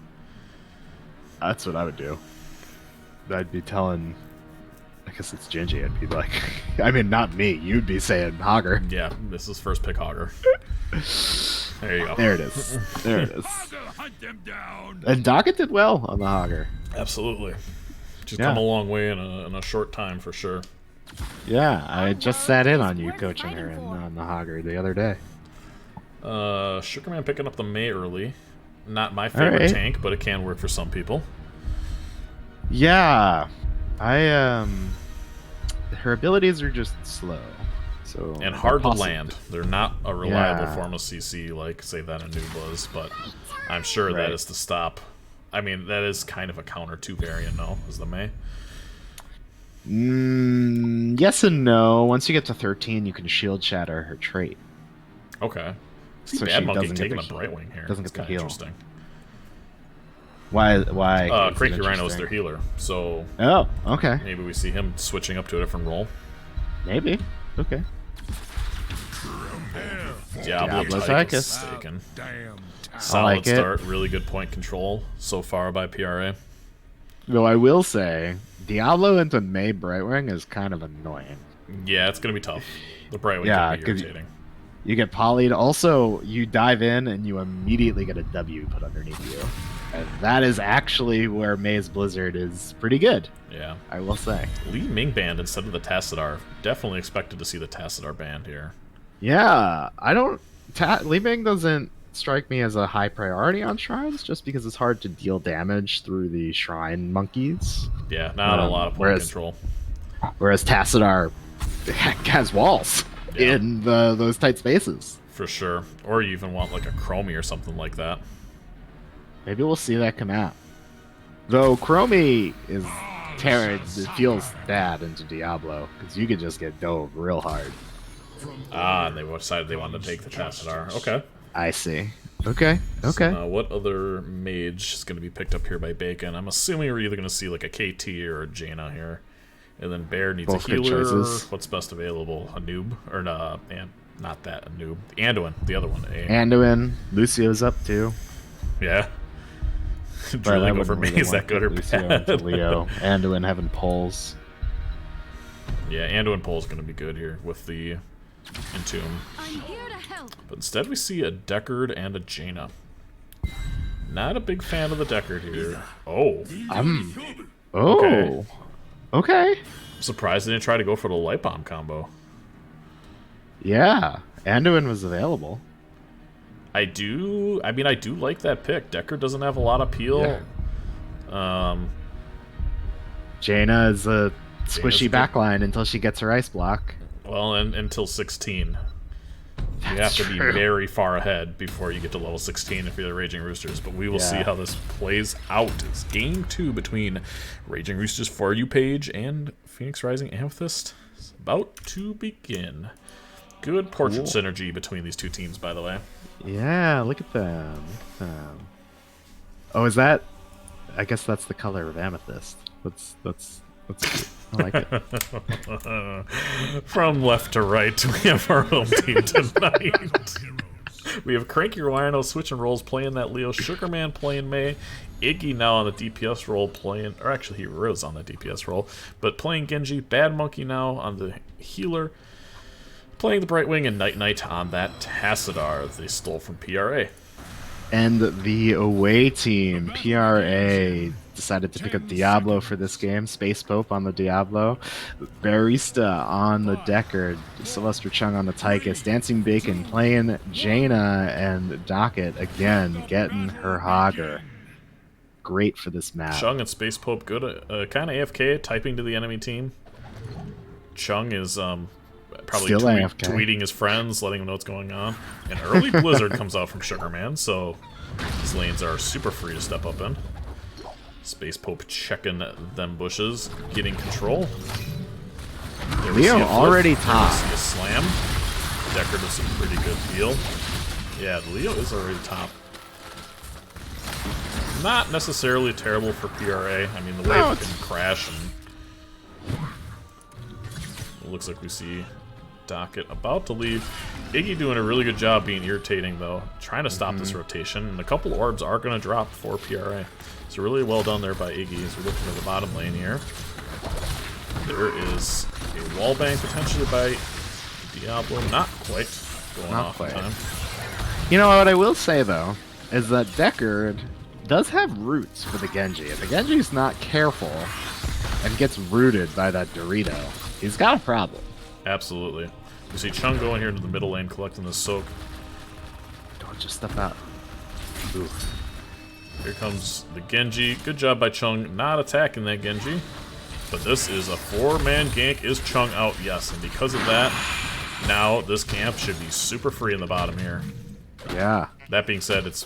That's what I would do. I'd be telling... I guess it's Gingy. I'd be like... I mean, not me. You'd be saying Hogger. Yeah, this is first pick Hogger. There you go. There it is. There it is. And Doggett did well on the Hogger. Absolutely. She's Yeah. come a long way in a short time for sure. Yeah, I just sat in on you coaching her on the Hogger the other day. Sugarman picking up the May early. Not my favorite Alright. tank, but it can work for some people. Yeah, her abilities are just slow, so And hard to possi- land. They're not a reliable Yeah. form of CC like, say, that a noob was, but I'm sure that Right. is to stop. I mean, that is kind of a counter 2 variant, no? Is the May? Yes and no. Once you get to 13, you can shield shatter her trait. Okay. See, So Bad she Monkey doesn't get taking a the heal. Brightwing here. Doesn't It's get the kind of heal. interesting. Why? Is it Cranky Rhino is interesting? their healer, so Oh, okay. maybe we see him switching up to a different role. Maybe. Okay. Diablo Diablo Tyke is Tychus. taken. I Solid like it. start, really good point control so far by PRA. Though I will say, Diablo into May Brightwing is kind of annoying. Yeah, it's gonna be tough. The Brightwing Yeah, can be 'cause irritating. You get polyed. Also, you dive in and you immediately get a W put underneath you. And that is actually where May's Blizzard is pretty good, Yeah. I will say. Li Ming banned instead of the Tassadar. Definitely expected to see the Tassadar banned here. Yeah, I don't. Leaping doesn't strike me as a high priority on shrines, just because it's hard to deal damage through the shrine monkeys. Yeah, not a lot of point whereas- control. Whereas Tassadar has walls Yeah. in those tight spaces. For sure. Or you even want like a Chromie or something like that. Maybe we'll see that come out. Though Chromie is it feels bad into Diablo because you could just get dove real hard. Ah, and they decided they wanted to take the Tassadar. Okay. I see. Okay. So Okay. now what other mage is going to be picked up here by Bacon? I'm assuming we're either going to see like a KT or a Jaina here. And then Bear needs Both a good healer. choices. What's best available? A noob? Or and not that, a noob. Anduin, the other one. Anduin, Lucio's up too. Yeah. But I Drilling over wouldn't me, really is that want good or Lucio bad? into Leo. Anduin having poles. Yeah, Anduin Pole's going to be good here with the Entomb. I'm here to help. But instead we see a Deckard and a Jaina. Not a big fan of the Deckard here. Oh. Oh. Okay. Okay. I'm surprised they didn't try to go for the Light Bomb combo. Yeah. Anduin was available. I do like that pick. Deckard doesn't have a lot of peel. Jaina is a Jaina's squishy good. backline until she gets her ice block. Well, and until 16. You have That's to be true. very far ahead before you get to level 16 if you're the Raging Roosters. But we will see Yeah. how this plays out. It's game 2 between Raging Roosters For You page and Phoenix Rising Amethyst. It's about to begin. Good portrait synergy between these two teams, by the way. Yeah, look at them. Look at them. Oh, is that? I guess that's the color of amethyst. That's cute. I like it. From left to right, we have our home team tonight. We have Cranky Rhino switching roles playing that Leo, Sugarman playing May, Iggy now on the DPS role playing, or actually he was on the DPS role, but playing Genji, Bad Monkey now on the healer, playing the Brightwing, and Night Knight on that Tassadar they stole from PRA. And the away team, PRA, decided to pick up Diablo for this game. Space Pope on the Diablo, Barista on the Deckard, Sylvester Chung on the Tychus, Dancing Bacon playing Jaina, and Docket again getting her Hogger. Great for this map. Chung and Space Pope good, kind of AFK, typing to the enemy team. Chung is probably Still AFK. tweeting his friends, letting them know what's going on. An early Blizzard comes out from Sugarman, so these lanes are super free to step up in. Space Pope checking them bushes, getting control. There we Leo see a flip. already There we top. see a slam. Deckard with some pretty good heal. Yeah, Leo is already top. Not necessarily terrible for PRA. I mean, the wave No, can crash, and it looks like we see Docket about to leave. Iggy doing a really good job being irritating, though, trying to stop this rotation, and a couple orbs are going to drop for PRA. So really well done there by Iggy as we're looking at the bottom lane here. There is a wall bang potentially by Diablo. Not quite going Not off quite. in time. You know what I will say though is that Deckard does have roots for the Genji. If the Genji's not careful and gets rooted by that Dorito, he's got a problem. Absolutely. You see Chung going here into the middle lane, collecting the soak. Don't just step out. Ooh. Here comes the Genji. Good job by Chung not attacking that Genji. But this is a 4-man gank. Is Chung out? Yes. And because of that, now this camp should be super free in the bottom here. Yeah. That being said, it's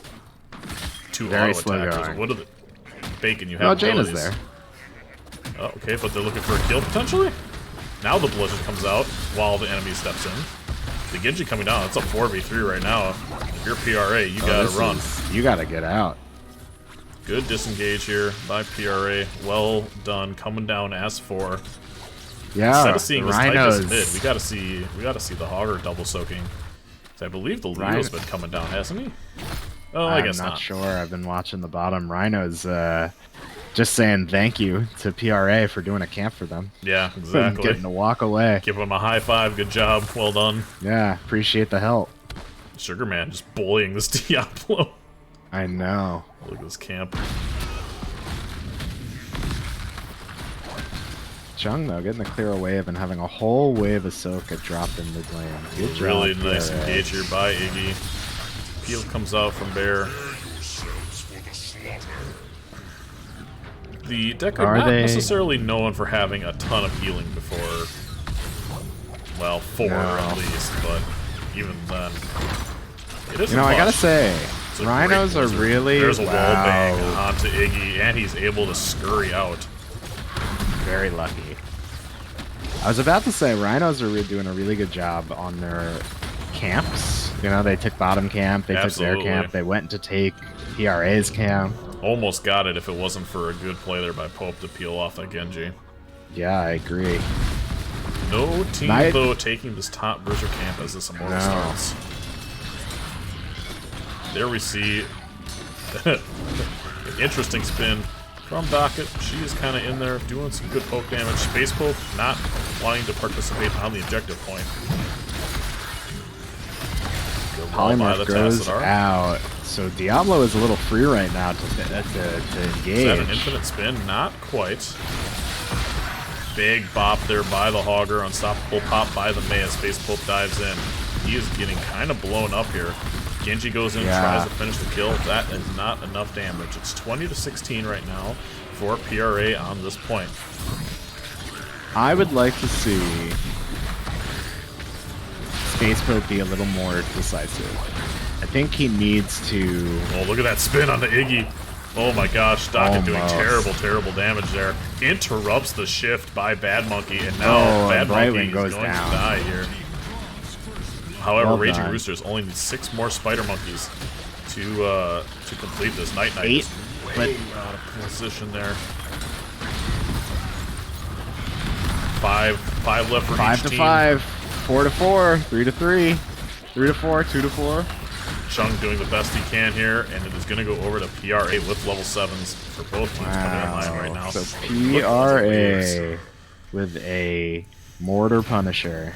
2 Very auto slow attackers. going. What are the bacon you have? No, Jaina's abilities. there. Oh, okay, but they're looking for a kill potentially? Now the Blizzard comes out while the enemy steps in. The Genji coming down. It's a 4v3 right now. If you're PRA, you gotta run. You gotta get out. Good disengage here by PRA. Well done. Coming down as 4. Yeah. Instead of seeing this Rhinos. Typhus mid, we gotta see the Hogger double soaking. I believe the Leo's been coming down, hasn't he? Oh, I guess I'm not not. sure. I've been watching the bottom. Rhinos just saying thank you to PRA for doing a camp for them. Yeah, exactly. Getting to walk away. Give him a high five. Good job. Well done. Yeah, appreciate the help. Sugar Man just bullying this Diablo. I know. Look at this camp. Chung, though, getting the clear wave and having a whole wave of Soka dropped in mid lane. Good job. Really nice PRA. engage here by Iggy. Peel comes out from Bear. The Deckard not necessarily known for having a ton of healing before, well, 4 at least, but even then, it is. You know, I gotta say, It's a Rhinos great are blizzard. really There's a wall bang onto Iggy, and he's able to scurry out. Very lucky. I was about to say, Rhinos are doing a really good job on their camps. You know, they took bottom camp, they took their camp, they went to take PRA's camp. Almost got it if it wasn't for a good play there by Pope to peel off that Genji. Yeah, I agree. No team, though, taking this top Bruiser camp as this Immortal starts. There we see an interesting spin from Docket. She is kind of in there doing some good poke damage. Space Pope not wanting to participate on the objective point. Polymorph goes out. So Diablo is a little free right now to engage. Is that an infinite spin? Not quite. Big bop there by the Hogger. Unstoppable pop by the Maya. Space Pope dives in. He is getting kind of blown up here. Genji goes in, tries to finish the kill. That is not enough damage. It's 20-16 right now for PRA on this point. I would like to see Space Pope be a little more decisive. I think he needs to... Oh, look at that spin on the Iggy. Oh my gosh, Docket doing terrible damage there. Interrupts the shift by Bad Monkey, and now Bad Monkey is going to die here. However, Raging Roosters only needs 6 more Spider Monkeys to complete this. Night 8, but out of position there. 5 left for each team. 5-5, 4-4, 3-3, 3-4, 2-4. Chung doing the best he can here, and it is going to go over to PRA with level 7s for both teams coming online right now. So PRA with a Mortar Punisher.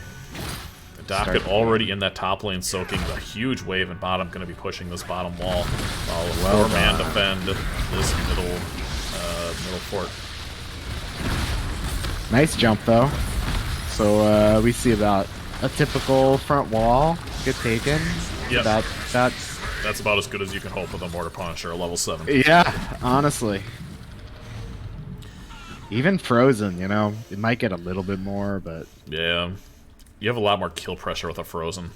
Docket already in that top lane soaking a huge wave, and bottom going to be pushing this bottom wall while a 4-man defend this middle fort. Nice jump though. So we see about a typical front wall get taken. Yep. That's about as good as you can hope with a Mortar Punisher, a level 7. Yeah, honestly. Even Frozen, you know, it might get a little bit more, but... Yeah. You have a lot more kill pressure with a Frozen.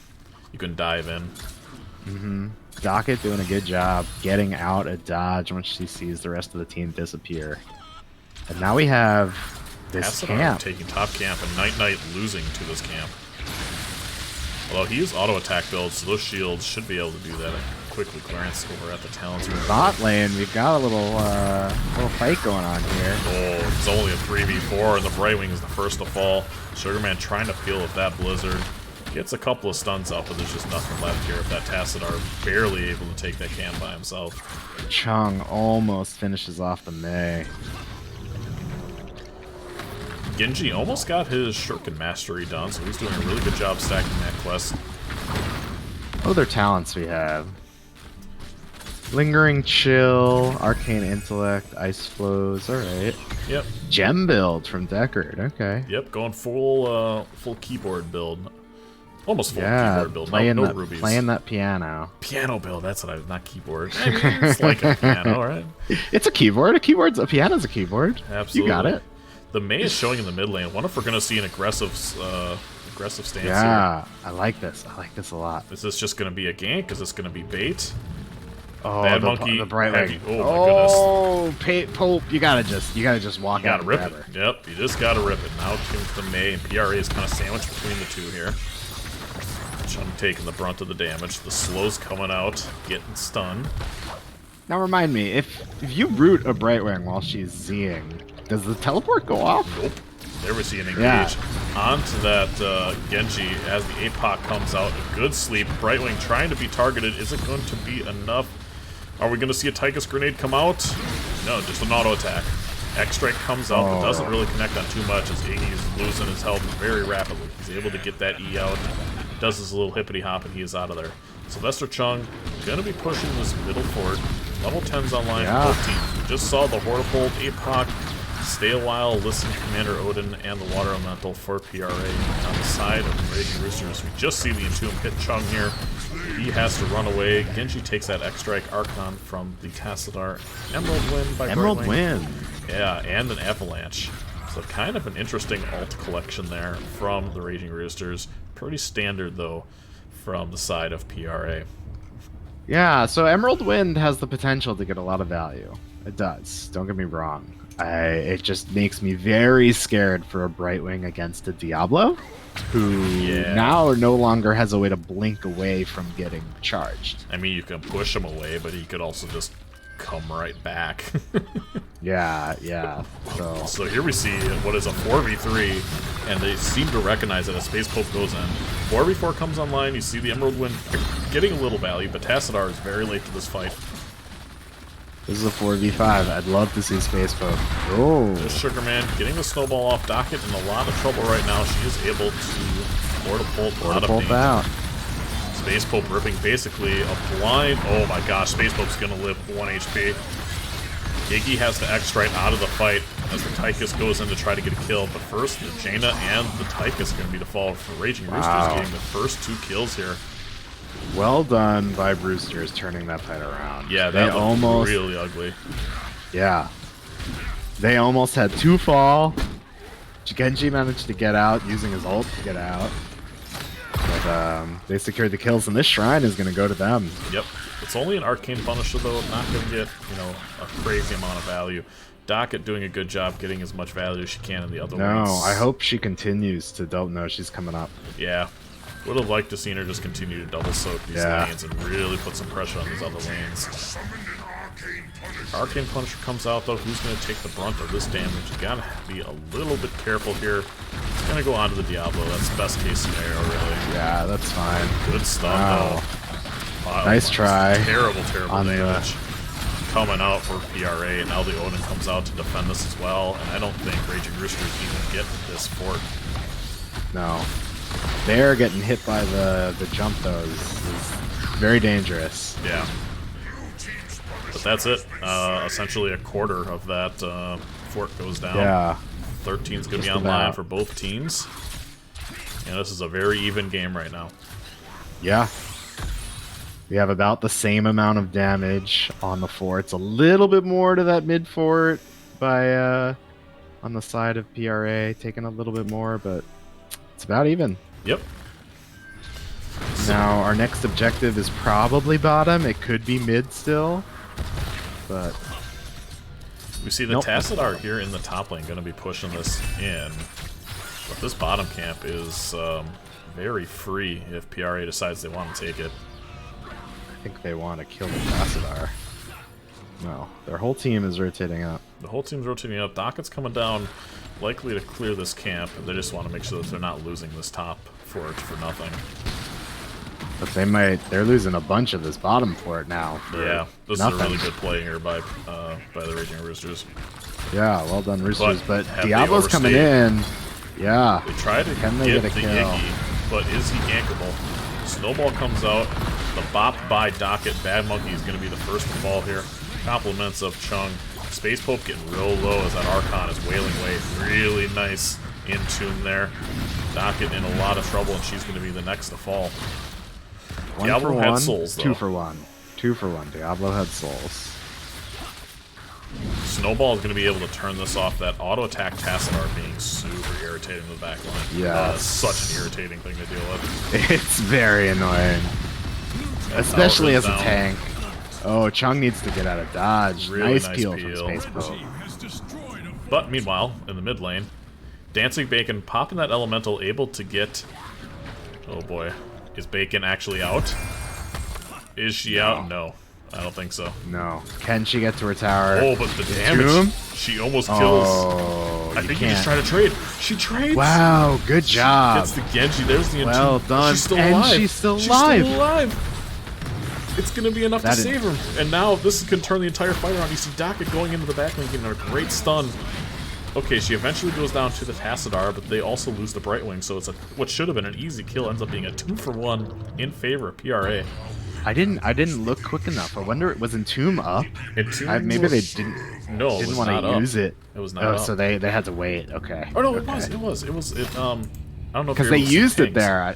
You can dive in. Docket doing a good job getting out a dodge once she sees the rest of the team disappear. And now we have this camp. Taking top camp, and Night losing to this camp. Although he used auto attack builds, so those shields should be able to do that. Quickly clearance over at the Talons. Bot lane, we've got a little fight going on here. Oh, it's only a 3v4, and the Brightwing is the first to fall. Sugarman trying to peel with that Blizzard. Gets a couple of stuns up, but there's just nothing left here. If that Tassadar barely able to take that camp by himself. Chung almost finishes off the Mei. Genji almost got his Shuriken Mastery done, so he's doing a really good job stacking that quest. What other talents we have? Lingering Chill, Arcane Intellect, Ice Flows. All right. Yep. Gem build from Deckard. Okay. Yep, going full keyboard build. Almost full Yeah, keyboard build. playing No that, rubies. playing that piano. Piano build, that's what not keyboard. I mean, it's like a piano, right? It's a keyboard. A piano's a keyboard. Absolutely. You got it. The Mei is showing in the mid lane. I wonder if we're going to see an aggressive stance here. Yeah, I like this. I like this a lot. Is this just going to be a gank? Is this going to be bait? Oh, Bad the Monkey. the bright heavy. wing. Oh my goodness. Pope, you gotta just walk You gotta out. rip and it. grab her. Yep, you just gotta rip it. Now comes the Mei, and PRA is kind of sandwiched between the two here. Chung taking the brunt of the damage. The slow's coming out, getting stunned. Now remind me, if you root a Brightwing while she's Zing, does the teleport go off? Nope. There we see an engage. Yeah. Onto that Genji as the APOC comes out. A good sleep. Brightwing trying to be targeted. Is it going to be enough? Are we going to see a Tychus grenade come out? No, just an auto attack. LxTrex comes out, but doesn't really connect on too much as Iggy's losing his health very rapidly. He's able to get that E out. Does his little hippity hop, and he is out of there. Sylvester Chung going to be pushing this middle fort. Level 10's online for both teams. We just saw the Hortifold, APOC, Stay a While, Listen, Commander Odin, and the Water Elemental for PRA. On the side of the Raging Roosters, we just see the Entomb hit Chung here. He has to run away. Genji takes that X-Strike Archon from the Tassadar. Emerald Wind by Emerald Brightwing. Wind. Yeah, and an Avalanche. So kind of an interesting alt collection there from the Raging Roosters. Pretty standard, though, from the side of PRA. Yeah, so Emerald Wind has the potential to get a lot of value. It does. Don't get me wrong. It just makes me very scared for a Brightwing against a Diablo, who now no longer has a way to blink away from getting charged. I mean, you can push him away, but he could also just come right back. Yeah. So here we see what is a 4v3, and they seem to recognize that as Space Pope goes in. 4v4 comes online, you see the Emerald Wind getting a little value, but Tassadar is very late to this fight. This is a 4v5. I'd love to see Space Pope. Oh. This Sugarman getting the snowball off. Docket in a lot of trouble right now. She is able to Mortal out of danger. Out. Space Pope ripping basically a blind. Oh my gosh, Space Pope's gonna live 1 HP. Iggy has to X-Strike out of the fight as the Tychus goes in to try to get a kill. But first, the Jaina and the Tychus are going to be the fall for Raging Roosters getting the first 2 kills here. Well done by Roosters turning that fight around. Yeah, that looked really ugly. Yeah. They almost had 2 fall. Genji managed to get out using his ult to get out. But they secured the kills, and this shrine is going to go to them. Yep. It's only an Arcane Punisher, though. Not going to get, a crazy amount of value. Docket doing a good job getting as much value as she can in the other lanes. No, I hope she continues to don't know she's coming up. Yeah. Would have liked to see her just continue to double soak these lanes and really put some pressure on these other lanes. Arcane Punisher comes out, though. Who's going to take the brunt of this damage? You gotta be a little bit careful here. It's going to go on to the Diablo. That's best case scenario, really. Yeah, that's fine. Good stuff, though. Wow. Nice try. Terrible damage coming out for PRA, and now the Odin comes out to defend this as well, and I don't think Raging Roosters even get this fort. No. They're getting hit by the jump, though, is very dangerous. Yeah. But that's it. Essentially a quarter of that fort goes down. Yeah. 13's going to be online for both teams. And this is a very even game right now. Yeah. We have about the same amount of damage on the forts. A little bit more to that mid fort by on the side of PRA, taking a little bit more, but it's about even. Yep. Now our next objective is probably bottom. It could be mid still, but we see the Tassadar here in the top lane going to be pushing this in. But this bottom camp is very free if PRA decides they want to take it. I think they want to kill the Tassadar. No, their whole team is rotating up. The whole team's rotating up. Docket's coming down, likely to clear this camp. They just want to make sure that they're not losing this top fort for nothing. But they're losing a bunch of this bottom fort now. Yeah, this is a really good play here by the Raging Roosters. Yeah, well done, Roosters. But have Diablo's coming in. Yeah. They try to Can get they the get a kill? Iggy, but is he gankable? Snowball comes out. The bop by Docket. Bad Monkey is going to be the first to fall here. Compliments of Chung. Space Pope getting real low as that Archon is wailing away. Really nice in tune there. Docket in a lot of trouble, and she's going to be the next to fall. One Diablo for had one, souls, though. 2 for 1. 2 for 1. Diablo had souls. Snowball is going to be able to turn this off. That auto attack Tassadar being super irritating in the back line. Yeah. Such an irritating thing to deal with. It's very annoying. Especially as a tank. Oh, Chung needs to get out of dodge. Really nice nice peel peel. from Space Pope. But meanwhile, in the mid lane, Dancing Bacon popping that elemental, able to get... Oh boy. Is Bacon actually out? Is she out? No. I don't think so. No. Can she get to her tower? Oh, but the damage. Tomb? She almost kills. Oh, I think you just try to trade. She trades. Wow, good job. Gets the Genji. There's the Well Entomb. done. She's still And alive. she's still She's alive. still alive. It's going to be enough to save her. And now this can turn the entire fight around. You see Docket going into the back lane, getting a great stun. Okay, she eventually goes down to the Tassadar, but they also lose the Brightwing, so it's what should have been an easy kill ends up being a 2 for 1 in favor of PRA. I didn't look quick enough. I wonder, was Entomb up? Entomb Maybe they was- didn't No, it didn't was want not to up. use it. It was not Oh, up. so they had to wait. Okay. Oh no, Okay. it was. I don't know if Because you're they able to see used it things. there.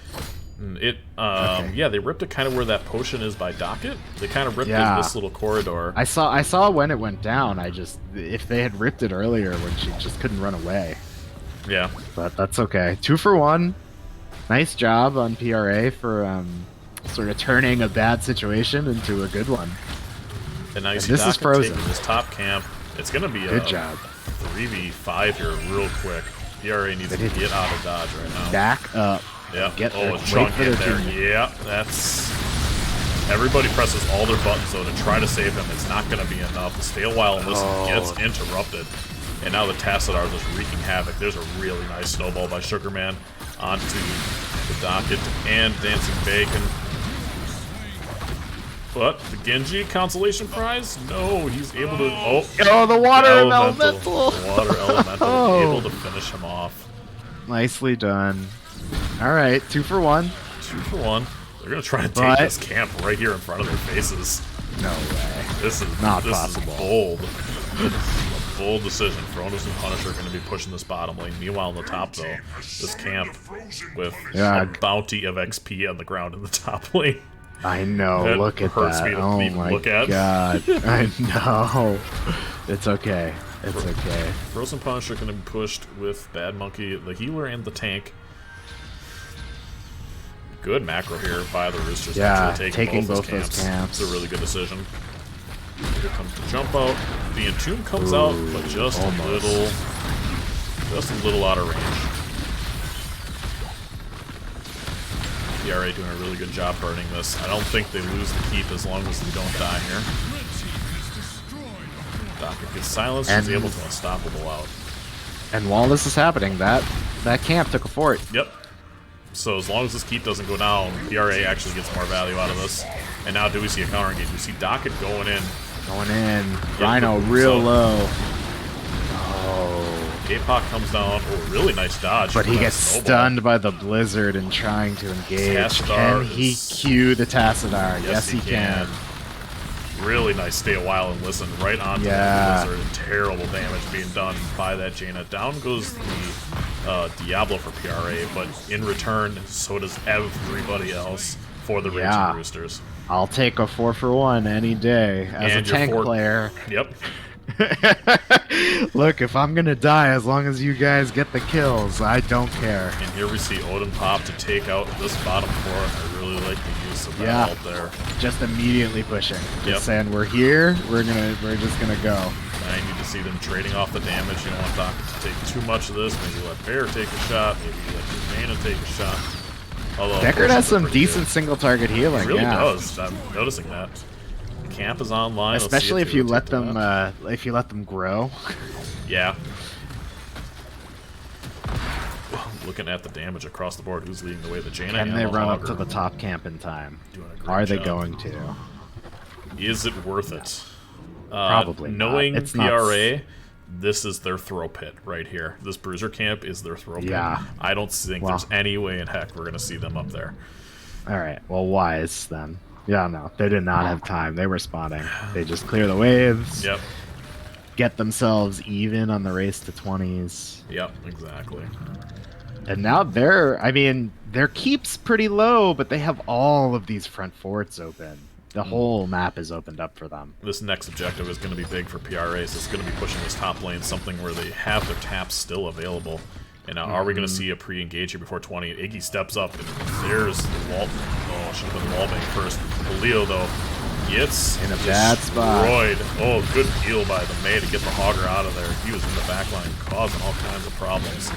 Yeah, they ripped it kind of where that potion is by Docket. They kind of ripped it Yeah. in this little corridor. I saw when it went down. If they had ripped it earlier when she just couldn't run away. Yeah. But that's okay. 2 for 1. Nice job on PRA for sort of turning a bad situation into a good one. And now you see this is Docket frozen. taking this top camp. It's going to be Good a job. 3v5 here real quick. PRA needs to get out of dodge right now. Back up. Yeah. Get there. Oh, Chung Wait for in their there. team. Yeah, that's... Everybody presses all their buttons, though, to try to save him. It's not going to be enough. The Stay a While and Listen gets interrupted. And now the Tassadar is just wreaking havoc. There's a really nice snowball by Sugarman onto the Docket and Dancing Bacon. But the Genji consolation prize? No, he's able to... Oh, the water elemental. The water elemental Oh. able to finish him off. Nicely done. All right, 2 for 1. 2 for 1. They're going to try to take But- this camp right here in front of their faces. No way. This is Not this possible. is bold. A bold decision. Fronos and Punisher are going to be pushing this bottom lane. Meanwhile, on the top, though, this camp with a bounty of XP on the ground in the top lane. I know. That Look at hurts that. me to Oh even my look at. god. I know. It's okay. It's okay. Frozen Punisher are going to be pushed with Bad Monkey, the healer, and the tank. Good macro here by the Roosters. Yeah, actually taking both those those camps. It's a really good decision. Here comes the jump out. The Entomb comes out, but just a little out of range. PRA doing a really good job burning this. I don't think they lose the keep as long as they don't die here. Docket gets silenced. He's able to unstoppable out. And while this is happening, that camp took a fort. Yep. So as long as this keep doesn't go down, PRA actually gets more value out of this. And now do we see a counter engage? We see Docket going in. Going in. Rhino real low. Oh. APOC comes down. Oh, really nice dodge. But he from that gets snowball. stunned by the blizzard and trying to engage. Tassadar Can he is- cue the Tassadar? Yes, he can. Really nice stay a while and listen right onto the blizzard. And terrible damage being done by that Jaina. Down goes the Diablo for PRA, but in return, so does everybody else for the Raging Roosters. I'll take a 4 for 1 any day as And a your tank player. Yep. Look, if I'm gonna die, as long as you guys get the kills, I don't care. And here we see Odin pop to take out this bottom floor. I really like the use of that ult there. Just immediately pushing. Just Yep. saying we're here. We're just gonna go. I need to see them trading off the damage. You don't want Docket to take too much of this. Maybe let Bear take a shot. Maybe let Jaina take a shot. Although Deckard has some pretty decent good. single target healing. It really yeah. does. I'm noticing that. Camp is online. Let's see Especially if they you rotate let that. them grow. Yeah. Looking at the damage across the board, who's leading the way? The Jaina Can and they the run up Hogger. to the top camp in time? Doing a great Are they job. going to? Is it worth it? Probably not. Knowing It's not PRA, this is their throw pit right here. This Bruiser camp is their throw pit. Yeah. I don't think there's any way in heck we're going to see them up there. All right. Well, wise then. Yeah, no, they did not have time. They were spawning. They just clear the waves. Yep. Get themselves even on the race to 20s. Yep, exactly. And now their keep's pretty low, but they have all of these front forts open. The whole map is opened up for them. This next objective is going to be big for PRAs. It's going to be pushing this top lane, something where they have their taps still available. And now, are we going to see a pre-engage here before 20? Iggy steps up, and there's the wall. Oh, should have been the wall bank first. Leo, though, gets in a bad spot. Destroyed. Oh, good deal by the May to get the Hogger out of there. He was in the back line, causing all kinds of problems.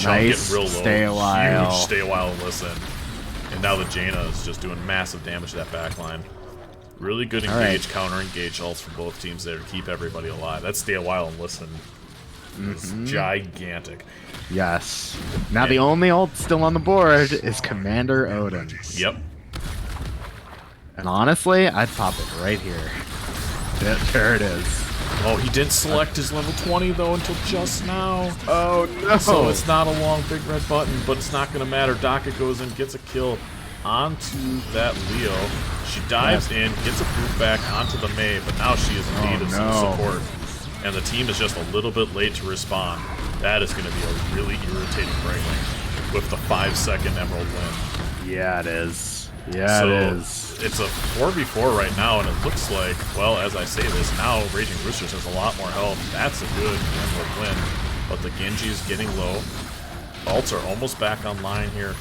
Nice. Getting real low. Stay a while. Huge stay a while and listen. And now the Jaina is just doing massive damage to that back line. Really good engage, counter engage ults for both teams there to keep everybody alive. That stay a while and listen is gigantic. Yes. Now the only ult still on the board is Commander Odin. Yep. And honestly, I'd pop it right here. There it is. Oh, he didn't select his level 20 though until just now. Oh no! So it's not a long big red button, but it's not going to matter. Docket goes in, gets a kill onto that Leo. She dives in, gets a boot back onto the May, but now she is in need of some support. And the team is just a little bit late to respond. That is going to be a really irritating break lane with the 5-second Emerald win. Yeah, it is. Yeah, it is. It's a 4v4 right now, and it looks like, well, as I say this, now Raging Roosters has a lot more health. That's a good Emerald win, but the Genji is getting low. Ults are almost back online here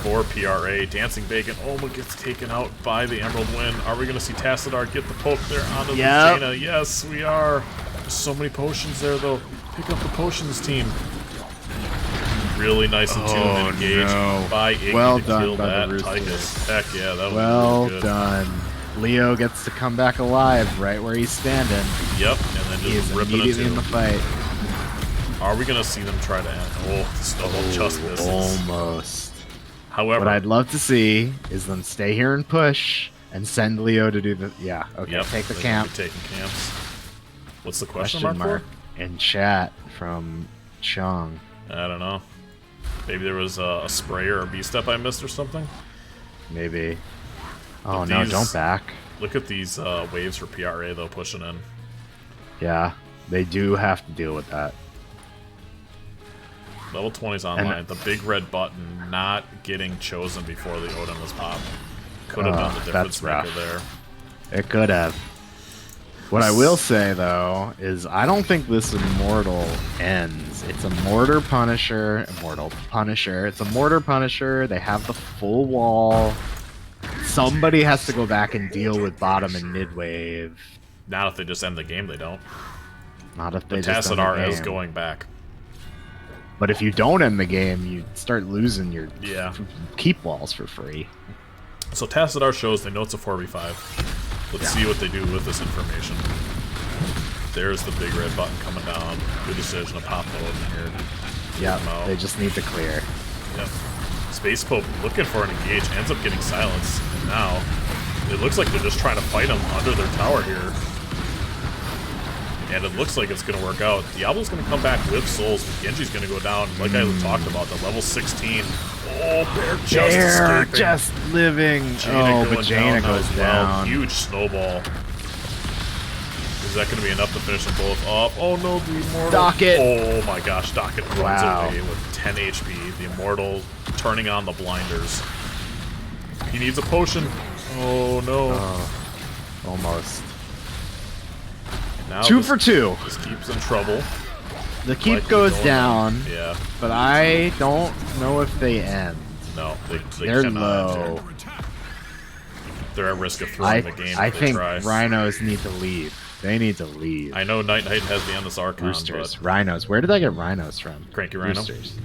for PRA. Dancing Bacon almost gets taken out by the Emerald win. Are we going to see Tassadar get the poke there onto the Jaina? Yes, we are. There's so many potions there, though. Pick up the potions, team. Really nice and tuned and engaged by Iggy to kill that Tychus. Heck yeah, that was really good. Well done. Leo gets to come back alive right where he's standing. Yep, and then just ripping it in the fight. Are we going to see them try to end? Oh, the snowball just misses. Almost. However, what I'd love to see is them stay here and push and send Leo to do the... Yeah, okay, yep, take the camp. Taking camps. What's the question mark for? In chat from Chung. I don't know. Maybe there was a sprayer or B-step I missed or something? Maybe. Oh no, don't back. Look at these waves for PRA, though, pushing in. Yeah, they do have to deal with that. Level 20's online. The big red button not getting chosen before the Odin was popped. Could have done the difference maker there. It could have. What I will say, though, is I don't think this Immortal ends. It's a Mortar Punisher. Immortal Punisher. It's a Mortar Punisher. They have the full wall. Somebody has to go back and deal with bottom and mid wave. Not if they just end the game, they don't. Not if they just end the game. Tassadar is going back. But if you don't end the game, you start losing your keep walls for free. So Tassadar shows they know it's a 4v5. Let's see what they do with this information. There's the big red button coming down. Good decision to pop the Odin here. Yeah, they just need to clear. Yep. Space Pope looking for an engage, ends up getting silenced. And now, it looks like they're just trying to fight him under their tower here. And it looks like it's going to work out. Diablo's going to come back with souls. Genji's going to go down. Like I talked about, the level 16. Oh, Bear just living. But Jaina goes down. Well, huge snowball. Is that going to be enough to finish them both off? Oh no, the Immortal. Docket. Oh my gosh, Docket runs away with 10 HP. The Immortal turning on the blinders. He needs a potion. Oh no. Almost. Now 2 for 2. This keeps in trouble. The keep goes down. Yeah. But I don't know if they end. No, they're low. They're at risk of throwing the game. I think Rhinos need to leave. They need to leave. I know Night has the Endless Archon. Roosters. Rhinos. Where did I get Rhinos from? Cranky Rhino. Roosters.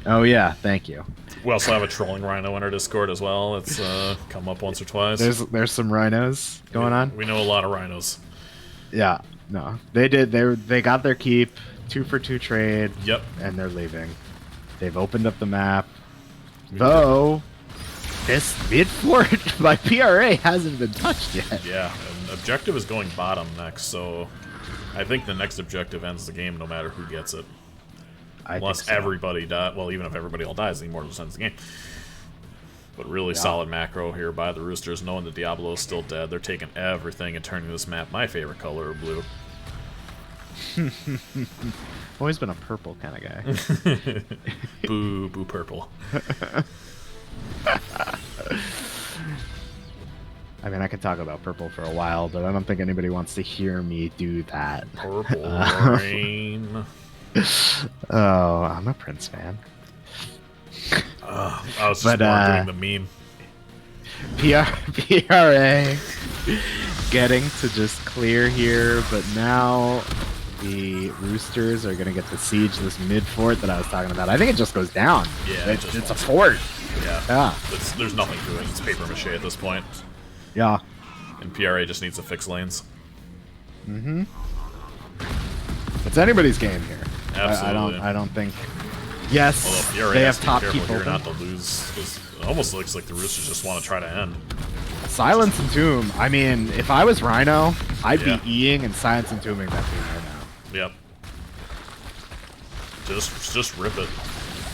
Oh yeah, thank you. We also have a trolling Rhino in our Discord as well. It's come up once or twice. There's some Rhinos going on. We know a lot of Rhinos. Yeah, no, they did. They got their keep. 2 for 2 trade. Yep. And they're leaving. They've opened up the map. Though this mid fort by PRA hasn't been touched yet. Yeah, and objective is going bottom next, so I think the next objective ends the game no matter who gets it. Unless everybody dies. Well, even if everybody all dies, the Immortals ends the game. But really solid macro here by the Roosters, knowing that Diablo is still dead. They're taking everything and turning this map my favorite color of blue. Always been a purple kind of guy. Boo, boo purple. I mean, I could talk about purple for a while, but I don't think anybody wants to hear me do that. Purple rain. Oh, I'm a Prince fan. I was just doing the meme. PRA getting to just clear here, but now the Roosters are going to get to siege this mid fort that I was talking about. I think it just goes down. Yeah, it's a fort. Yeah. There's nothing to it. It's paper mache at this point. Yeah. And PRA just needs to fix lanes. Mm-hmm. It's anybody's game here. Absolutely. I don't think. Yes, PRA they have to be top careful people. here not to lose. It almost looks like the Roosters just want to try to end. Silence and Tomb. I mean, if I was Rhino, I'd Yeah. be Eing and Silence and Tombing that team right now. Yep. Just rip it.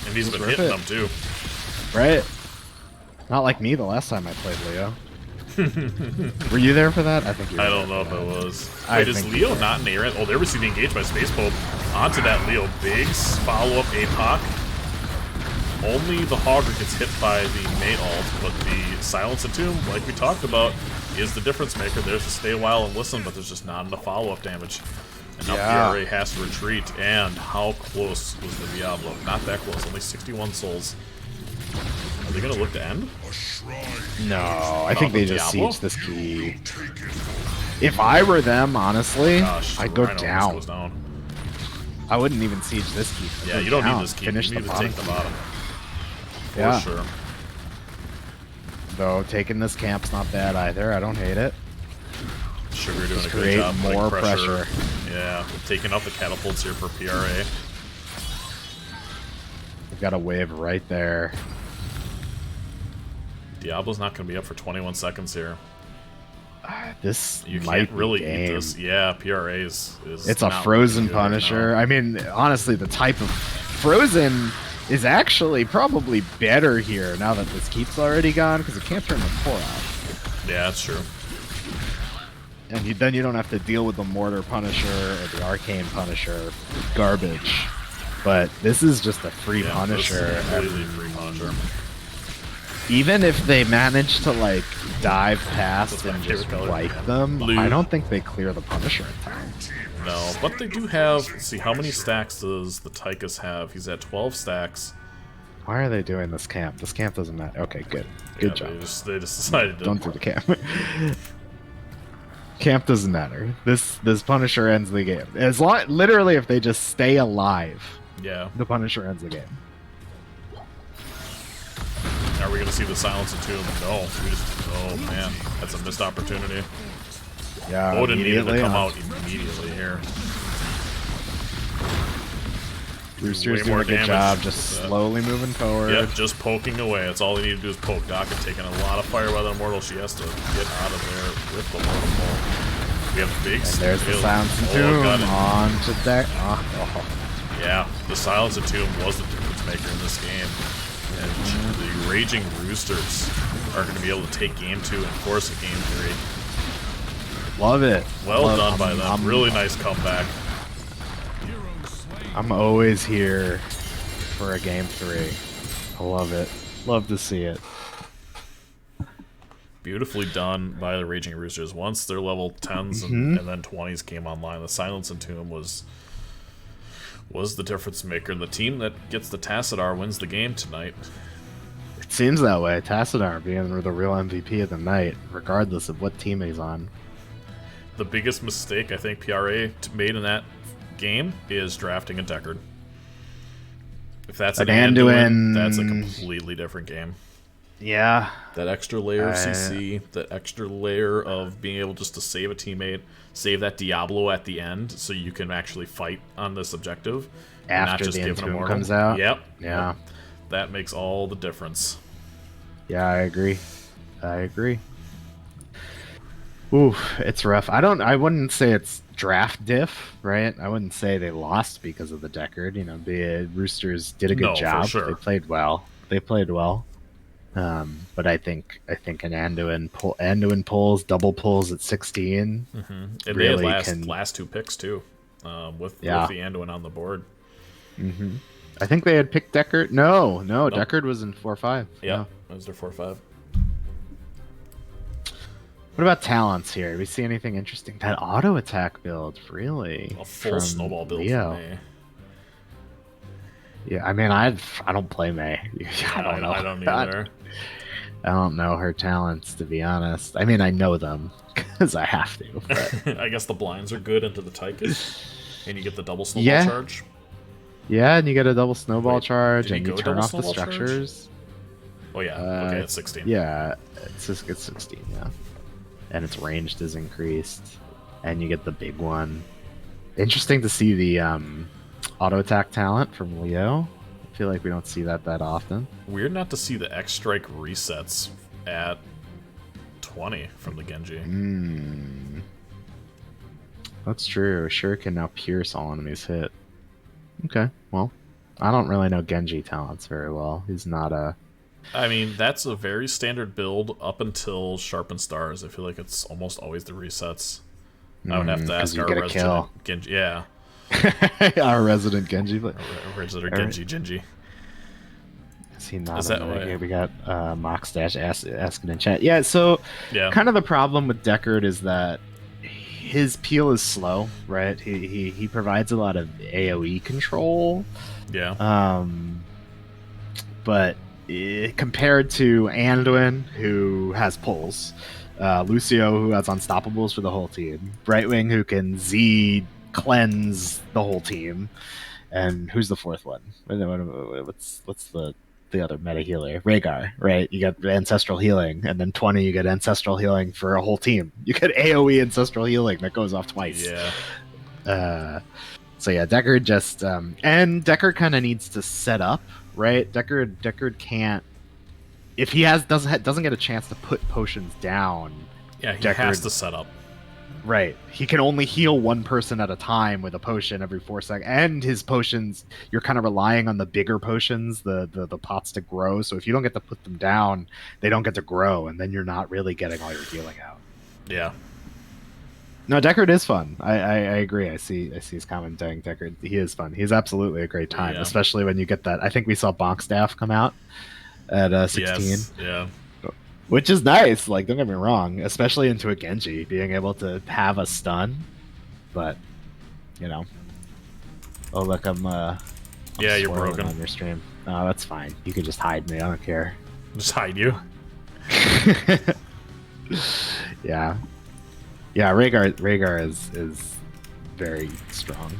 And he's been rip hitting it. them too. Right? Not like me the last time I played Leo. Were you there for that? I think you were. I don't know if it was. I Wait, is think Leo you were. not an A-Ran? Oh, they're receiving engaged by Space Pope. Onto that Leo Biggs. Follow-up APOC. Only the Hogger gets hit by the May ult, but the Silence and Tomb, like we talked about, is the difference maker. There's to stay a while and listen, but there's just not enough follow-up damage. And now PRA has to retreat. And how close was the Diablo? Not that close. Only 61 souls. Are they going to look to end? No, I think they just Diablo? siege this key. If I were them, honestly, Gosh, I'd go Rhino almost down. goes down. I wouldn't even siege this key. I'd Yeah, go you don't down. need this key. Finish You the need to bottom take the key. bottom. For Yeah. sure. Though taking this camp's not bad either. I don't hate it. Sugar doing a good create job. putting more pressure. Yeah, taking out the catapults here for PRA. We've got a wave right there. Diablo's not going to be up for 21 seconds here. This You might can't really be eat game. this. Yeah, PRA is It's a not frozen looking good right Punisher. now. I mean, honestly, the type of frozen is actually probably better here now that this keep's already gone because it can't turn the core off. Yeah, that's true. And then you don't have to deal with the Mortar Punisher or the Arcane Punisher garbage. But this is just a free Yeah, Punisher. this is completely free Punisher. Even if they manage to like dive past That's my and just favorite color. wipe them, Blue. I don't think they clear the Punisher in time. No, but they do have... Let's see, how many stacks does the Tychus have? He's at 12 stacks. Why are they doing this camp? This camp doesn't matter. Okay, good. Good Yeah, job. They just decided to... Don't do the camp. Camp doesn't matter. This Punisher ends the game. As long, literally, if they just stay alive, Yeah. the Punisher ends the game. Are we going to see the Silence of Tomb? No. Oh, man. That's a missed opportunity. Yeah, Odin needed to immediately, come out immediately here. Roosters Way doing more a good damage. job, just slowly moving forward. Yeah, just poking away. That's all they need to do is poke. Docket taking a lot of fire by the Immortal. She has to get out of there with the Mortal. We have big And there's the skill. Silence and Oh, Tomb got it. on to deck. Oh. Yeah, the Silence of Tomb was the difference maker in this game. And the Raging Roosters are going to be able to take game 2 and force a game 3. Love it. Well done by them. Really nice comeback. I'm always here for a game 3. I love it. Love to see it. Beautifully done by the Raging Roosters. Once their level 10s Mm-hmm. and then 20s came online, the Silence and Tomb was the difference maker. The team that gets the Tassadar wins the game tonight. It seems that way. Tassadar being the real MVP of the night, regardless of what team he's on. The biggest mistake I think PRA made in that game is drafting a Deckard. If that's an Anduin, that's a completely different game. Yeah. That extra layer of CC, that extra layer of being able just to save a teammate, save that Diablo at the end so you can actually fight on this objective. And not After just the give an Entomb Immortal. comes out? Yep. Yeah. Yep. That makes all the difference. Yeah, I agree. I agree. Oof, it's rough. I wouldn't say it's draft diff, right? I wouldn't say they lost because of the Deckard. You know, the Roosters did a good No, for job. sure. They played well. They played well. But I think an Anduin pulls double pulls at 16. And really they had can last 2 picks too, with the Anduin on the board. I think they had picked Deckard. No, Deckard was in 4-5. Yeah, that was their 4-5. What about talents here? Do we see anything interesting? That auto attack build, really? A full snowball build Leo. for me. Yeah, I mean, I don't play May. I don't know. I don't either. I don't know her talents, to be honest. I mean, I know them because I have to. But... I guess the blinds are good into the Tychus, and you get the double snowball charge. Yeah, and you get a double snowball charge, and you go turn off the double snowball structures. Oh yeah, okay, it's 16. Yeah, it's 16. Yeah, and its ranged is increased, and you get the big one. Interesting to see the auto attack talent from Leo. I feel like we don't see that often. Weird not to see the X strike resets at 20 from the Genji. That's true. Sure can now pierce all enemies hit. Okay, well, I don't really know Genji talents very well. He's not a... I mean, that's a very standard build up until Sharpened Stars. I feel like it's almost always the resets. I would have to ask our resident Genji. Yeah. Our resident Genji. But... Resident Genji Genji. Is he not? Is that way? We got Mockstash asking in chat. Yeah, so kind of the problem with Deckard is that his peel is slow, right? He provides a lot of AoE control. Yeah. But compared to Anduin, who has pulls, Lucio, who has unstoppables for the whole team, Brightwing, who can Z cleanse the whole team, and who's the fourth one? What's the other meta healer? Rhaegar, right? You get ancestral healing, and then 20 you get ancestral healing for a whole team. You get AoE ancestral healing that goes off twice. Yeah. So yeah, Deckard just and Deckard kind of needs to set up, right? Deckard can't, if he doesn't get a chance to put potions down. Yeah, he has to set up. Right. He can only heal one person at a time with a potion every 4 seconds. And his potions, you're kind of relying on the bigger potions, the pots to grow. So if you don't get to put them down, they don't get to grow, and then you're not really getting all your healing out. Yeah. No, Deckard is fun. I agree. I see his comment saying Deckard. He is fun. He's absolutely a great time, especially when you get that. I think we saw Bonk Staff come out at 16. Yes. Yeah. Which is nice, like, don't get me wrong, especially into a Genji, being able to have a stun, but, you know. Oh, look, I'm you're broken on your stream. Oh, that's fine. You can just hide me, I don't care. Just hide you? Yeah. Yeah, Rhaegar is very strong.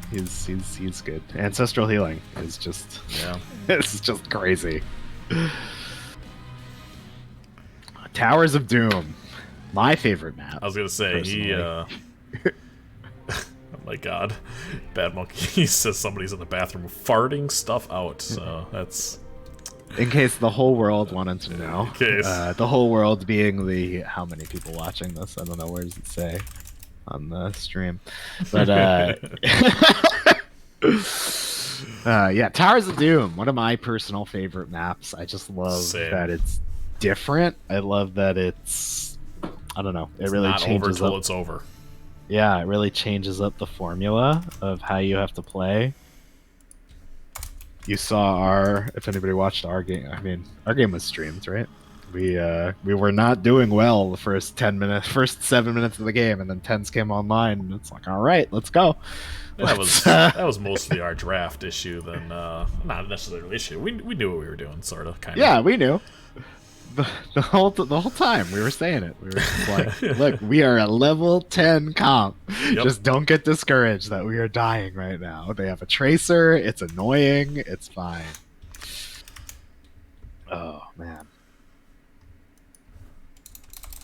He's good. Ancestral healing is just... Yeah. It's just crazy. Towers of Doom, my favorite map. I was gonna say oh my god, Bad Monkey says somebody's in the bathroom farting stuff out. So that's in case the whole world wanted to know. The whole world being the how many people watching this? I don't know. Where does it say on the stream? But yeah, Towers of Doom, one of my personal favorite maps. I just love that it's different. I love that it's, I don't know, it really changes over till it's over. Yeah, it really changes up the formula of how you have to play. You saw if anybody watched our game, I mean, our game was streamed, right? We were not doing well the first 7 minutes of the game, and then TENS came online, and it's like, all right, let's go. That was mostly our draft issue than not necessarily issue. We knew what we were doing, sort of, kind of. Yeah, we knew. The whole time we were saying it. We were just like, look, we are a level 10 comp. Yep. Just don't get discouraged that we are dying right now. They have a tracer. It's annoying. It's fine. Oh, man.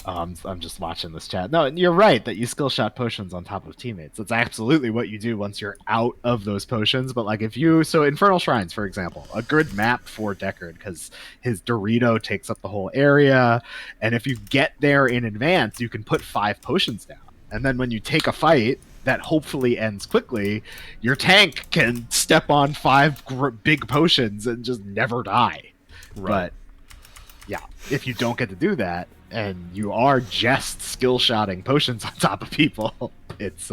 I'm just watching this chat. No, you're right that you skill shot potions on top of teammates. That's absolutely what you do once you're out of those potions. But like so Infernal Shrines, for example, a good map for Deckard because his Dorito takes up the whole area. And if you get there in advance, you can put 5 potions down. And then when you take a fight that hopefully ends quickly, your tank can step on 5 big potions and just never die. Right. But yeah, if you don't get to do that, and you are just skill shotting potions on top of people, it's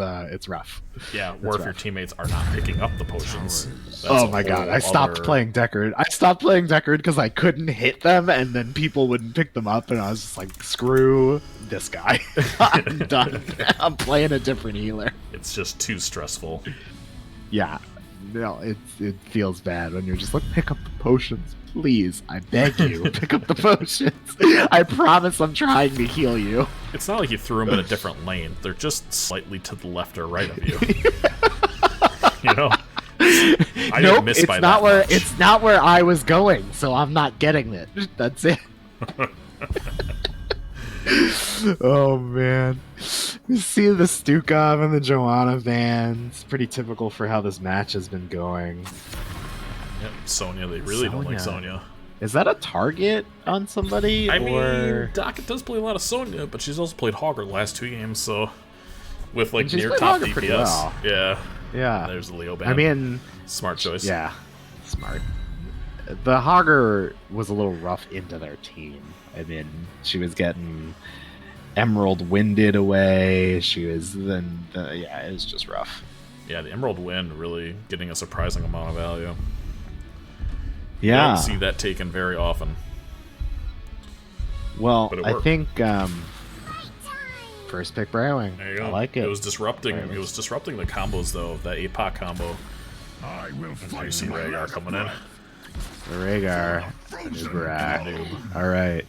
rough. Yeah, It's or if your rough. teammates are not picking up the potions. That's Oh a my god, whole I stopped other- playing Deckard. I stopped playing Deckard because I couldn't hit them, and then people wouldn't pick them up, and I was just like, screw this guy. I'm done. I'm playing a different healer. It's just too stressful. Yeah, no, it feels bad when you're just like, pick up the potions, please. I beg you, pick up the potions. I promise I'm trying to heal you. It's not like you threw them in a different lane. They're just slightly to the left or right of you. You know? I didn't miss by that much. It's not where I was going, so I'm not getting it. That's it. Oh man, you see the Stukov and the Joanna van. It's pretty typical for how this match has been going. Yep, Sonya, they really don't like Sonya. Sonya. Is that a target on somebody? I or... mean, Docket does play a lot of Sonya, but she's also played Hogger the last 2 games, so with like And she's near played top Hogger DPS. pretty well. Yeah. yeah. There's the Leo ban. I mean, smart choice. yeah, smart. The Hogger was a little rough into their team. I mean, she was getting Emerald winded away. She was yeah, it was just rough. Yeah, the Emerald Wind really getting a surprising amount of value. Yeah. Don't see that taken very often. Well, But it I worked. think first pick Browning. There you go. I like it. It was disrupting. Right. It was disrupting the combos though. That APOC combo. I will And find you see my Rhaegar coming in. The Rhaegar. Noob. All right.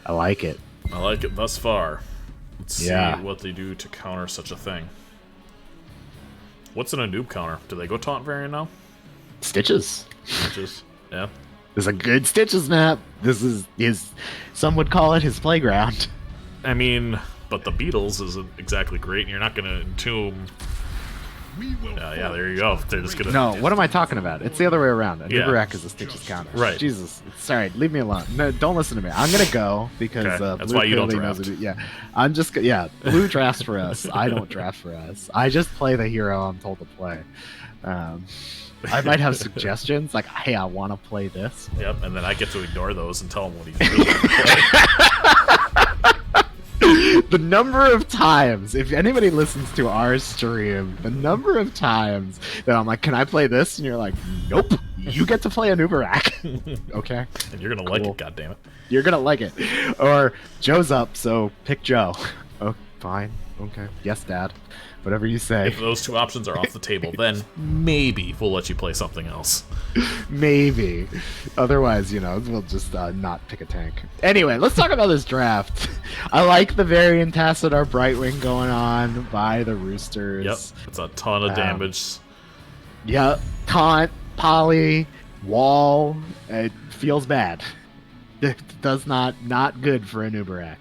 I like it. I like it thus far. Let's Yeah. see what they do to counter such a thing. What's in a noob counter? Do they go taunt variant now? Stitches. Which is yeah. This is a good Stitches map. This is his. Some would call it his playground. I mean, but the Beatles isn't exactly great, and you're not gonna entomb. Yeah, there you go. They're just gonna. No, what am I talking about? It's the other way around. A Yeah. Nubarak is a Stitches counter. Right. Jesus. Sorry, leave me alone. No, don't listen to me. I'm gonna go because Okay, that's Blue why you don't clearly knows draft. what to do. Yeah, I'm just yeah. Blue drafts for us. I don't draft for us. I just play the hero I'm told to play. I might have suggestions like, hey, I want to play this. Yep, and then I get to ignore those and tell him what he's really gonna play. The number of times, if anybody listens to our stream, the number of times that I'm like, can I play this? And you're like, nope, you get to play a Nubarak. Okay, And you're gonna like Cool. it, goddammit. you're gonna like it. Or Joe's up, so pick Joe. Oh, fine. Okay. Yes, Dad. Whatever you say. If those 2 options are off the table, then maybe we'll let you play something else. Maybe. Otherwise, we'll just not pick a tank. Anyway, let's talk about this draft. I like the variant Tassadar Brightwing going on by the Roosters. Yep, it's a ton of damage. Yep. Taunt, Poly, Wall. It feels bad. It does not good for a Nubarak.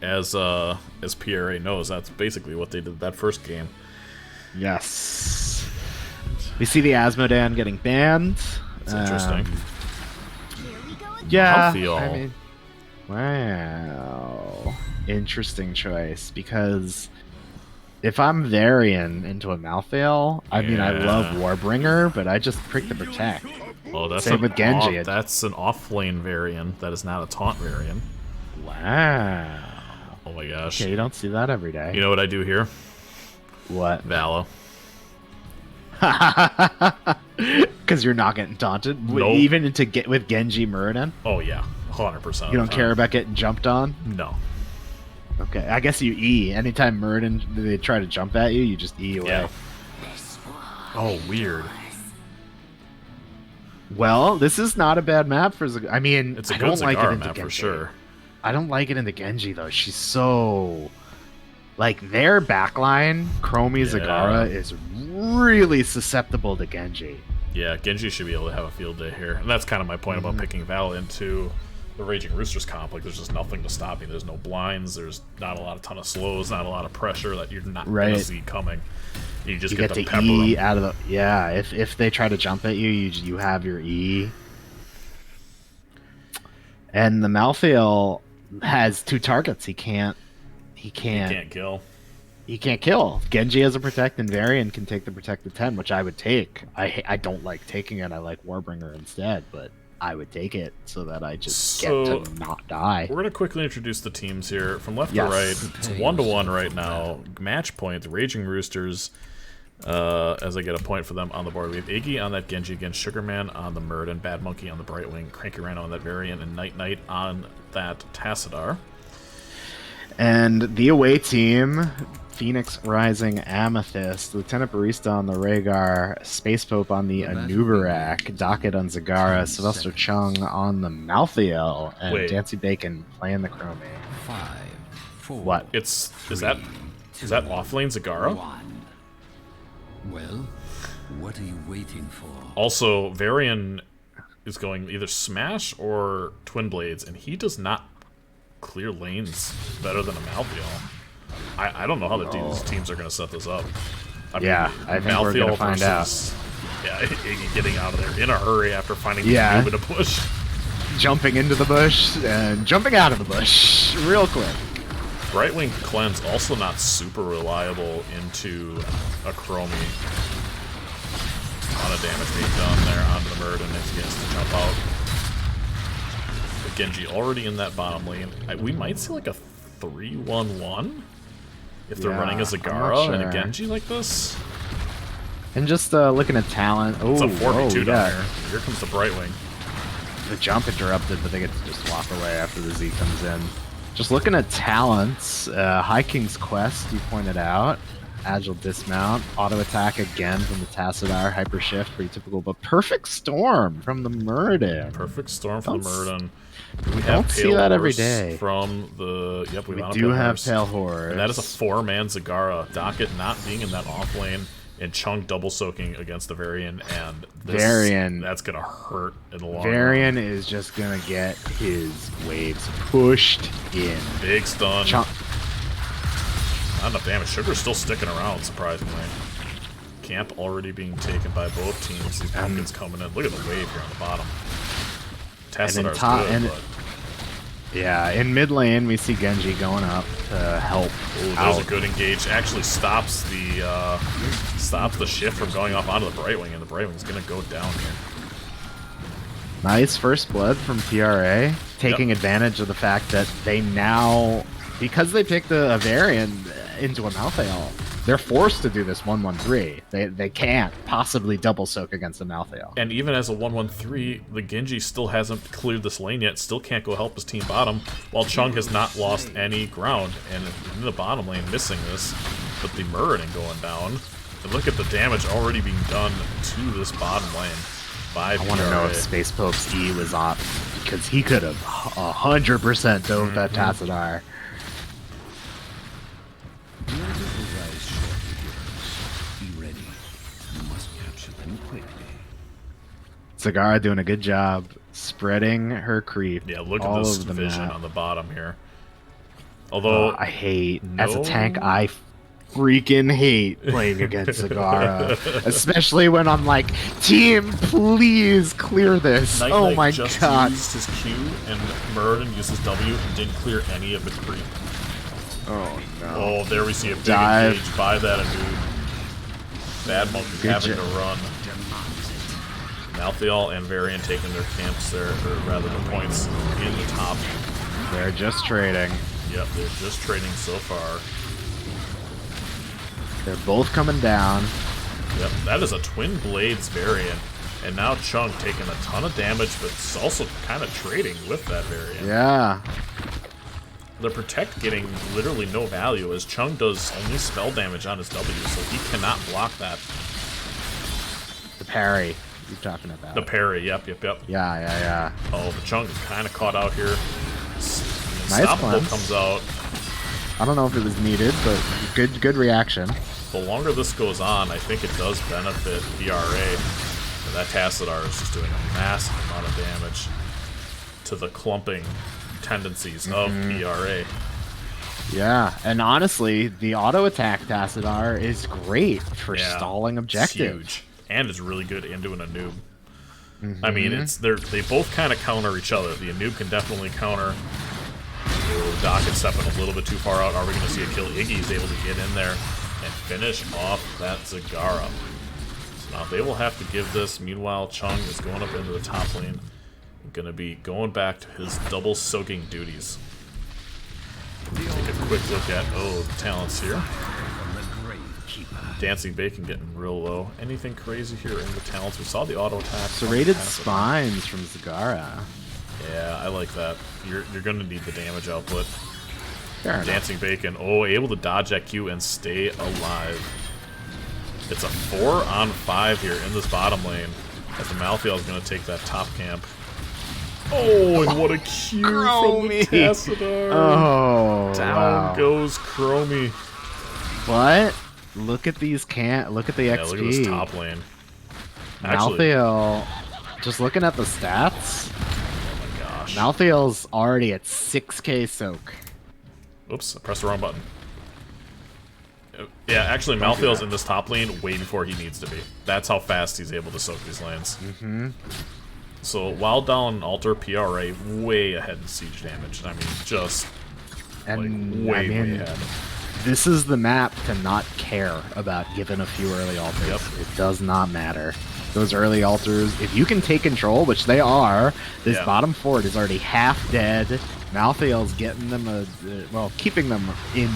As PRA knows, that's basically what they did that first game. Yes. We see the Asmodan getting banned. It's interesting. Yeah. Malthael. I mean, wow. Interesting choice, because if I'm Varian into a Malthael, I mean, I love Warbringer, but I just prick the Protect. Oh, that's Same with Genji. That's an off-lane variant. That is not a taunt variant. Wow. Oh my gosh. Okay, you don't see that every day. You know what I do here? What? Valo. Because you're not getting taunted? Nope. Even with Genji Muradin? Oh yeah, 100%. You don't care about getting jumped on? No. Okay, I guess you E. Anytime Muradin, they try to jump at you, you just E away. Yeah. Oh, weird. Well, this is not a bad map for I mean, It's a I good don't like it Zagara into map Genji. for sure. I don't like it into Genji though. She's so their backline, Chromie Yeah. Zagara is really susceptible to Genji. Yeah, Genji should be able to have a field day here. And that's kind of my point about picking Val into the Raging Roosters comp. Like, there's just nothing to stop me. There's no blinds. There's not a ton of slows, not a lot of pressure that you're not going to Right. see coming. You just You get get to to pepper E them. out of the If they try to jump at you, you have your E. And the Malthael has 2 targets. He can't Can't kill. He can't kill. Genji has a protect, and Varian can take the protected 10, which I would take. I don't like taking it. I like Warbringer instead, but I would take it so that I just So- get to not die. We're gonna quickly introduce the teams here from left Yes. to right. It's 1-1 right now. Match point: the Raging Roosters. As I get a point for them on the board, we have Iggy on that Genji against Sugarman on the Murden, Bad Monkey on the Brightwing, Cranky Rhino on that Variant, and Night Knight on that Tassadar. And the away team, Phoenix Rising Amethyst, Lieutenant Barista on the Rhaegar, Space Pope on the Anubarak, Docket on Zagara, Sylvester Chung on the Malthael, and Wait. Dancy Bacon playing the Chromie. 5, 4. What? Is that offlane Zagara? 1. Well, what are you waiting for? Also, Varian is going either Smash or Twin Blades, and he does not clear lanes better than a Malthael. I don't know how these teams are going to set this up. I I think we're going to find out. Yeah, Iggy getting out of there in a hurry after finding the Yeah. noob in a bush. Jumping into the bush and jumping out of the bush real quick. Brightwing Cleanse also not super reliable into a Chromie. A lot of damage being done there onto the Murd, and he has to jump out. But Genji already in that bottom lane. We might see like a 3-1-1 if they're running a I'm not Zagara and a sure. Genji like this. And just looking at talent. Oh, It's a 4v2 down yeah. here. Here comes the Brightwing. The jump interrupted, but they get to just walk away after the Z comes in. Just looking at talents, High King's Quest, you pointed out. Agile Dismount, Auto Attack again from the Tassadar, Hyper Shift, pretty typical, but Perfect Storm from the Murden. Perfect Storm from the Don't Murden. We don't have see Pale that every Horse day. from the... Yep, We line up do Pale have Horse. Pale Horse. And that is a 4-man Zagara. Docket not being in that off lane, and Chung double soaking against the Varian, and that's gonna hurt in the long run. Varian is just gonna get his waves pushed in. Big stun. Chung- Not enough damage. Sugar's still sticking around, surprisingly. Camp already being taken by both teams. These pumpkins coming in. Look at the wave here on the bottom. Tassadar's good, but... Yeah, in mid lane we see Genji going up to help. Ooh, there's a good engage. Actually stops the shift from going off onto the Brightwing, and the Brightwing's gonna go down here. Nice first blood from PRA, taking advantage of the fact that they now, because they picked a variant into a Malthael, they're forced to do this 1-1-3. They can't possibly double soak against a Malthael. And even as a 1-1-3, the Genji still hasn't cleared this lane yet, still can't go help his team bottom, while Chung has not lost any ground, and in the bottom lane missing this, but the Muradin going down. And look at the damage already being done to this bottom lane by I want to know if Space Pope's E was on, because he could have 100% dove that Tassadar. Be ready. You must capture them quickly. Zagara doing a good job spreading her creep. Yeah, look at all this over the vision map. on the bottom here. Although I hate, as a no- tank, I freaking hate playing against Zagara. Especially when I'm like, team, please clear this. Night Oh Knight my just god. used his Q, and Muradin used his W and didn't clear any of the creep. Oh no. Oh, there we see a big Dive. engage by that Anu. Bad Monkey Good having job. to run. Malthael and Varian taking their camps there, or rather the points in the top. They're just trading. Yep, they're just trading so far. They're both coming down. Yep, that is a Twin Blades Variant. And now Chung taking a ton of damage, but it's also kind of trading with that Variant. Yeah. The Protect getting literally no value, as Chung does only spell damage on his W, so he cannot block that. The parry you're talking about. The parry, yep. Yeah. Oh, the Chung is kind of caught out here. Nice Unstoppable cleanse. comes out. I don't know if it was needed, but good reaction. The longer this goes on, I think it does benefit PRA. And that Tassadar is just doing a massive amount of damage to the clumping tendencies of PRA. Yeah, and honestly, the auto attack Tassadar is great for Yeah, stalling objective. It's huge. And it's really good into an Anub. I mean, they both kind of counter each other. The Anub can definitely counter. Ooh, Docket stepping a little bit too far out. Are we going to see a kill? Iggy's able to get in there and finish off that Zagara. So now they will have to give this. Meanwhile, Chung is going up into the top lane. gonna be going back to his double soaking duties. Take a quick look at the talents here. Dancing Bacon getting real low. Anything crazy here in the talents? We saw the auto attack. Serrated Spines from Zagara. Yeah, I like that. You're gonna need the damage output. Fair Dancing Bacon. Oh, able to dodge that Q and stay alive. It's a 4-on-5 here in this bottom lane. As the Malthael is gonna take that top camp. Oh, and what a Q from the Tassadar. Oh, Down goes Chromie. What? Look at these look at the XP. Look at this top lane. Actually, Malthael, just looking at the stats. oh my gosh. Malthael's already at 6k soak. Oops, I pressed the wrong button. Yeah, actually, Malthael's in this top lane way before he needs to be. That's how fast he's able to soak these lanes. So, while down Altar, PRA way ahead in siege damage. I mean, just And like, way ahead. This is the map to not care about giving a few early altars. Yep. It does not matter. Those early altars, if you can take control, which they are, this bottom fort is already half dead. Malthael's getting them keeping them in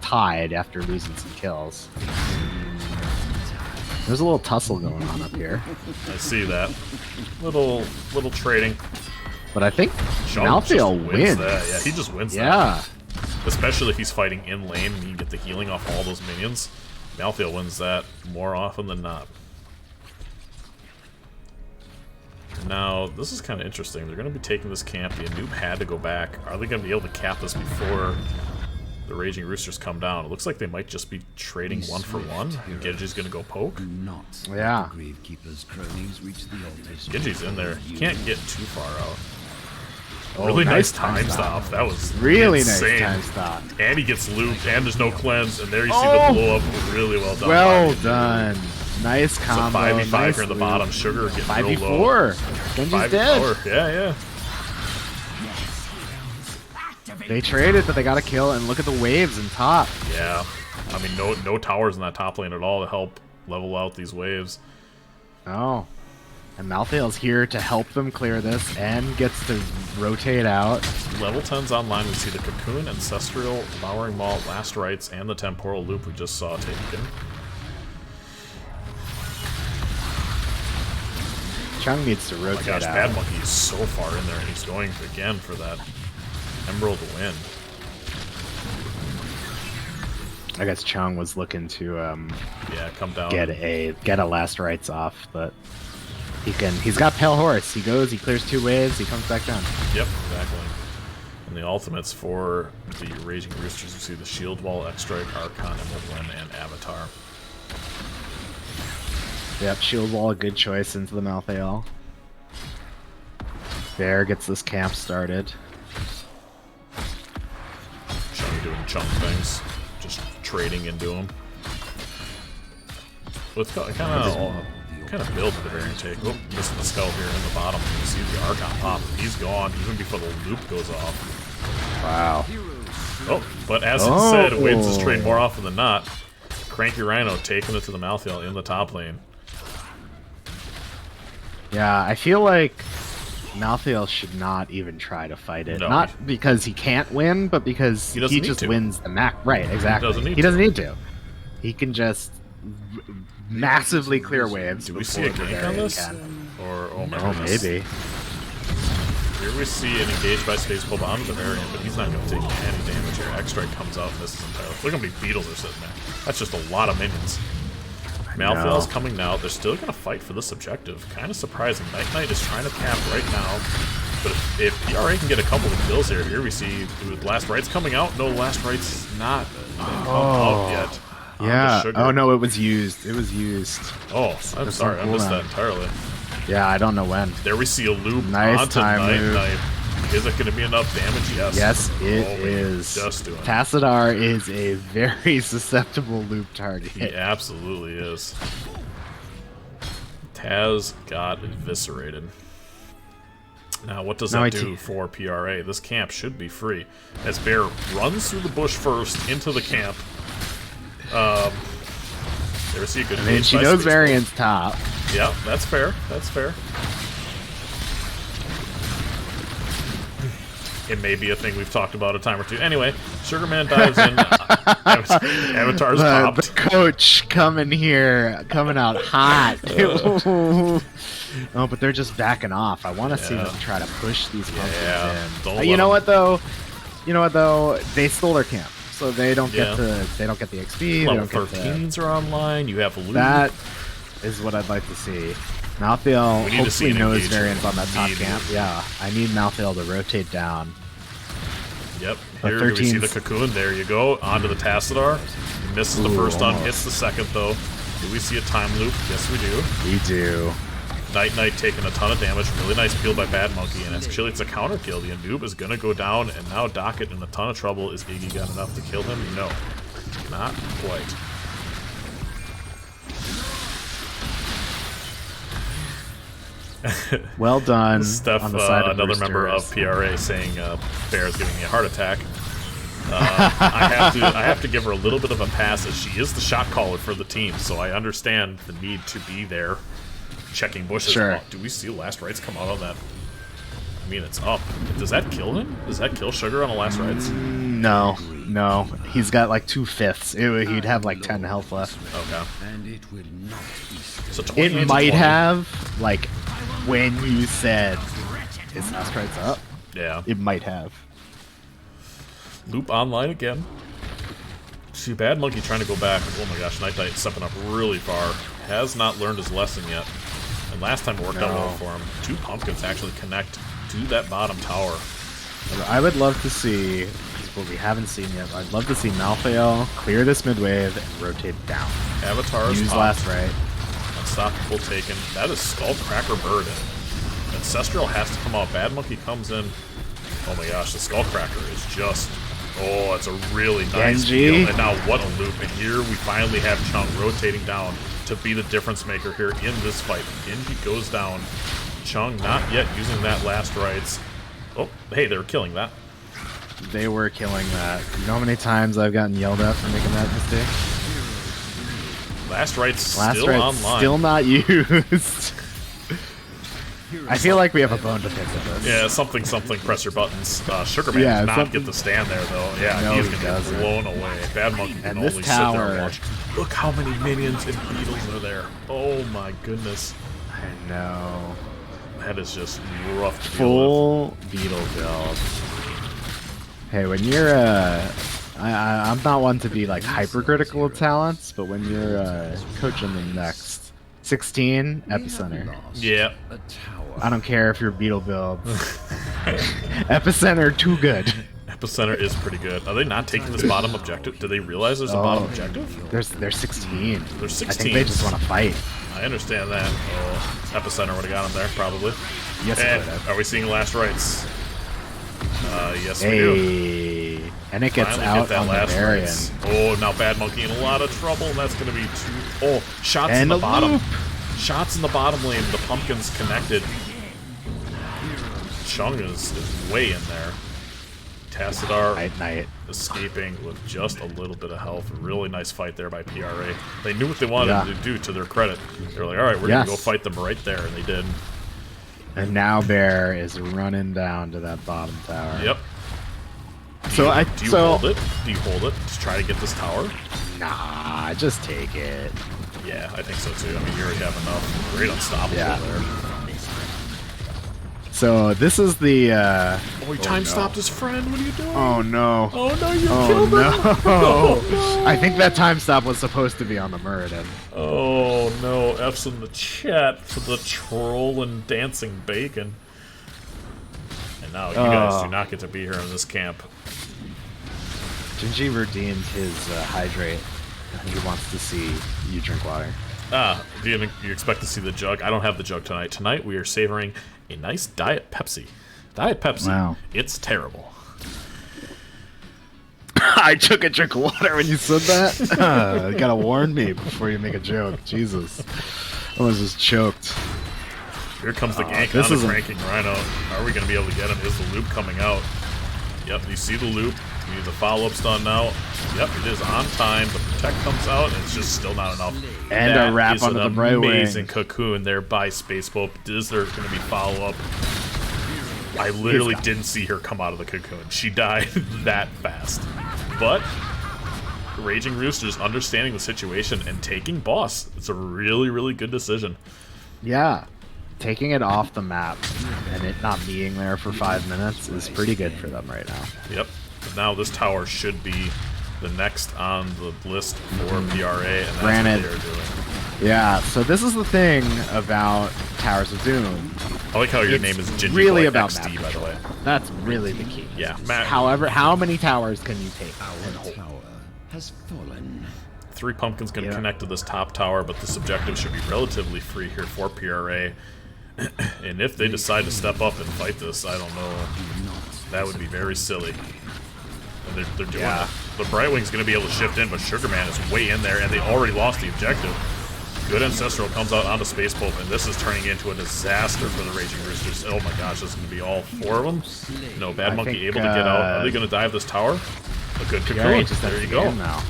tied after losing some kills. There's a little tussle going on up here. I see that. Little trading. But I think Chung Malthael just wins. That. Yeah, he just wins that. Yeah. Especially if he's fighting in lane and you get the healing off all those minions. Malthael wins that more often than not. Now, this is kind of interesting. They're going to be taking this camp. The noob had to go back. Are they going to be able to cap this before the Raging Roosters come down? It looks like they might just be trading one for one. And Genji's going to go poke. Yeah. Genji's in there. He can't get too far out. Really nice time stop. That was really insane. nice time stop. And he gets looped, and there's no cleanse, and there you see the blow up. Really well done. Well done. Nice combo. It's a 5v5 nice here in the loop. bottom. Sugar getting real low. 5v4. Genji's dead. Yeah. They traded, but they got a kill, and look at the waves in top. Yeah. I mean, no towers in that top lane at all to help level out these waves. Oh. And Malthael's here to help them clear this, and gets to rotate out. Level 10's online. We see the Cocoon, Ancestral, Devouring Maul, Last Rites, and the Temporal Loop we just saw taken. Chung needs to rotate Oh my gosh, out. Bad Monkey is so far in there, and he's going again for that Emerald win. I guess Chung was looking to come down. get a last rites off, but he's got Pale Horse. He goes, he clears 2 waves, he comes back down. Yep, exactly. And the ultimates for the Raging Roosters, you see the Shield Wall, LxTrex, Archon, Emerald, and Avatar. Yep, Shield Wall, a good choice into the Malthael. Bear gets this camp started. Chung doing chunk things, just trading into them. So it's kind of build the variant take. Oh, missing the skull here in the bottom. You see the Archon pop. He's gone even before the loop goes off. Wow. Oh, but as it said, it wins this trade more often than not. Cranky Rhino taking it to the Malthael in the top lane. Yeah, I feel like Malthael should not even try to fight it. No. Not because he can't win, but because he just wins the map. Right, exactly. He doesn't need to. He can just massively clear waves. Do we see a gank on this? Or, oh my goodness. Maybe. Here we see an engaged by Space Bulb onto the variant, but he's not going to take any damage here. LxTrex comes out and misses entirely. Look how many beetles are sitting there. That's just a lot of minions. Malthael's coming now. They're still going to fight for this objective. Kind of surprising. Night Knight is trying to cap right now. But if PRA can get a couple of kills here we see the Last Rites coming out. No, Last Rites not come out yet. Yeah. Oh, no, it was used. It was used. Oh, I'm sorry. I missed that entirely. Yeah, I don't know when. There we see a loop nice onto time Night move. Knight. Is it going to be enough damage? Yes. Yes, it is. Just doing it. Tassadar is a very susceptible loop target. He absolutely is. Taz got eviscerated. Now, what does that do for PRA? This camp should be free. As Bear runs through the bush first into the camp. There we see a good. I mean, she knows variant's top. Yeah, that's fair. That's fair. It may be a thing we've talked about a time or two. Anyway, Sugarman dives in. Avatar's The popped. coach coming out hot. Oh, but they're just backing off. I want to see them try to push these pumpkins in. You know what though? They stole their camp, so they don't get the XP. Level they don't 13s are online. You have loot. That is what I'd like to see. Malthael hopefully knows variants on that top camp. Yeah, I need Malthael to rotate down. Yep. Here we see the cocoon. There you go. Onto the Tassadar. Misses the first stun. Hits the second though. Do we see a time loop? Yes, we do. We do. Night taking a ton of damage. Really nice peel by Bad Monkey, and actually it's a counter kill. The Noob is gonna go down, and now Docket in a ton of trouble. Is Iggy got enough to kill him? No, not quite. Well done. Steph, on the side of another Roosters. member of PRA, saying Bear is giving me a heart attack. I have to give her a little bit of a pass, as she is the shot caller for the team, so I understand the need to be there, checking bushes. Sure. Oh, do we see last rights come out on that? I mean, it's up. Does that kill him? Does that kill Sugar on the last rights? No. He's got like 2/5. He'd have like 10 health left. Okay. And it will not be So 20 It might have, like, when you said, is last rights up? Yeah. It might have. Loop online again. See, Bad Monkey trying to go back. Oh my gosh, Night stepping up really far. Has not learned his lesson yet. And last time it worked out well for him. 2 pumpkins actually connect to that bottom tower. I would love to see, what we haven't seen yet, I'd love to see Malthael clear this mid wave and rotate down. Avatar's Use popped. last right. Unstoppable taken. That is Skullcracker Bird. Ancestral has to come out. Bad Monkey comes in. Oh my gosh, the Skullcracker is just... Oh, it's a really nice Genji. deal. And now what a loop. And here we finally have Chung rotating down to be the difference maker here in this fight. Genji goes down. Chung not yet using that last rights. Oh, hey, they were killing that. They were killing that. You know how many times I've gotten yelled at for making that mistake? Last rights still online. Still not used. I feel like we have a bone to pick with this. Yeah, something, press your buttons. Sugarman does not get to stand there, though. Yeah, No, he's he going to doesn't. get blown away. Bad Monkey can And only this sit there and tower- watch. Look how many minions and beetles are there. Oh my goodness. I know. That is just rough to deal Full beetle build. Hey, when you're I'm not one to be like hypercritical of talents, but when you're coaching the next 16 epicenter, with. Yeah. a tower. I don't care if you're beetle build. Epicenter too good. Epicenter is pretty good. Are they not taking this bottom objective? Do they realize there's a bottom objective? They're 16. There's 16. I think they just want to fight. I understand that. Oh, Epicenter would have got him there, probably. Yes, And it would have. are we seeing last rights? Yes, we do. Hey, and it gets Finally out get that on the last Varian. rights. Oh, now Bad Monkey in a lot of trouble, and that's going to be 2... Oh, shots And in the a bottom. loop. Shots in the bottom lane. The pumpkin's connected. Chung is way in there. Tassadar Night. escaping with just a little bit of health. Really nice fight there by PRA. They knew what they wanted to do, to their credit. They were like, all right, we're going to go fight them right there, and they did. And now Bear is running down to that bottom tower. Yep. So Do you hold it? Do you hold it to try to get this tower? Nah, just take it. Yeah, I think so too. I mean, you already have enough. Great unstoppable there. So this is the. Oh, he time stopped his friend. What are you doing? Oh no. Oh no, you killed him. No. I think that time stop was supposed to be on the Muradin. Oh no, F's in the chat for the troll and dancing bacon. And now you guys do not get to be here in this camp. Genji redeemed his hydrate. He wants to see you drink water. Do you expect to see the jug? I don't have the jug tonight. Tonight we are savoring a nice Diet Pepsi. Diet Pepsi. Wow. It's terrible. I took a drink of water when you said that. You gotta warn me before you make a joke. Jesus. I was just choked. Here comes the gank this on the isn't- cranking Rhino. Are we going to be able to get him? Is the loop coming out? Yep, you see the loop. We need the follow-ups done now. Yep, it is on time. The protect comes out, and it's just still not enough. And That a wrap is onto an the bright wing. amazing cocoon there by Space Pope. Is there going to be follow-up? I literally gone. didn't see her come out of the cocoon. She died that fast. But Raging Roosters understanding the situation and taking boss. It's a really, really good decision. Yeah. Taking it off the map and it not being there for 5 minutes is pretty good for them right now. Yep. Now this tower should be the next on the list for PRA, and that's Granted. what they're doing. Yeah, so this is the thing about Towers of Doom. I like how your It's name is Gingy really Boy about XD, map by the way. That's really the key. Yeah, Matt. However, how many towers can you take? Our tower has fallen. 3 pumpkins can Yeah. connect to this top tower, but this objective should be relatively free here for PRA. And if they decide to step up and fight this, I don't know. That would be very silly. And they're doing Yeah. it. The Brightwing's going to be able to shift in, but Sugarman is way in there, and they already lost the objective. Good Ancestral comes out onto Space Pope, and this is turning into a disaster for the Raging Roosters. Oh my gosh, this is going to be all 4 of them. No, Bad I Monkey think, able to get out. Are they going to dive this tower? A good Yeah, cocoon. just There at you the go. end now.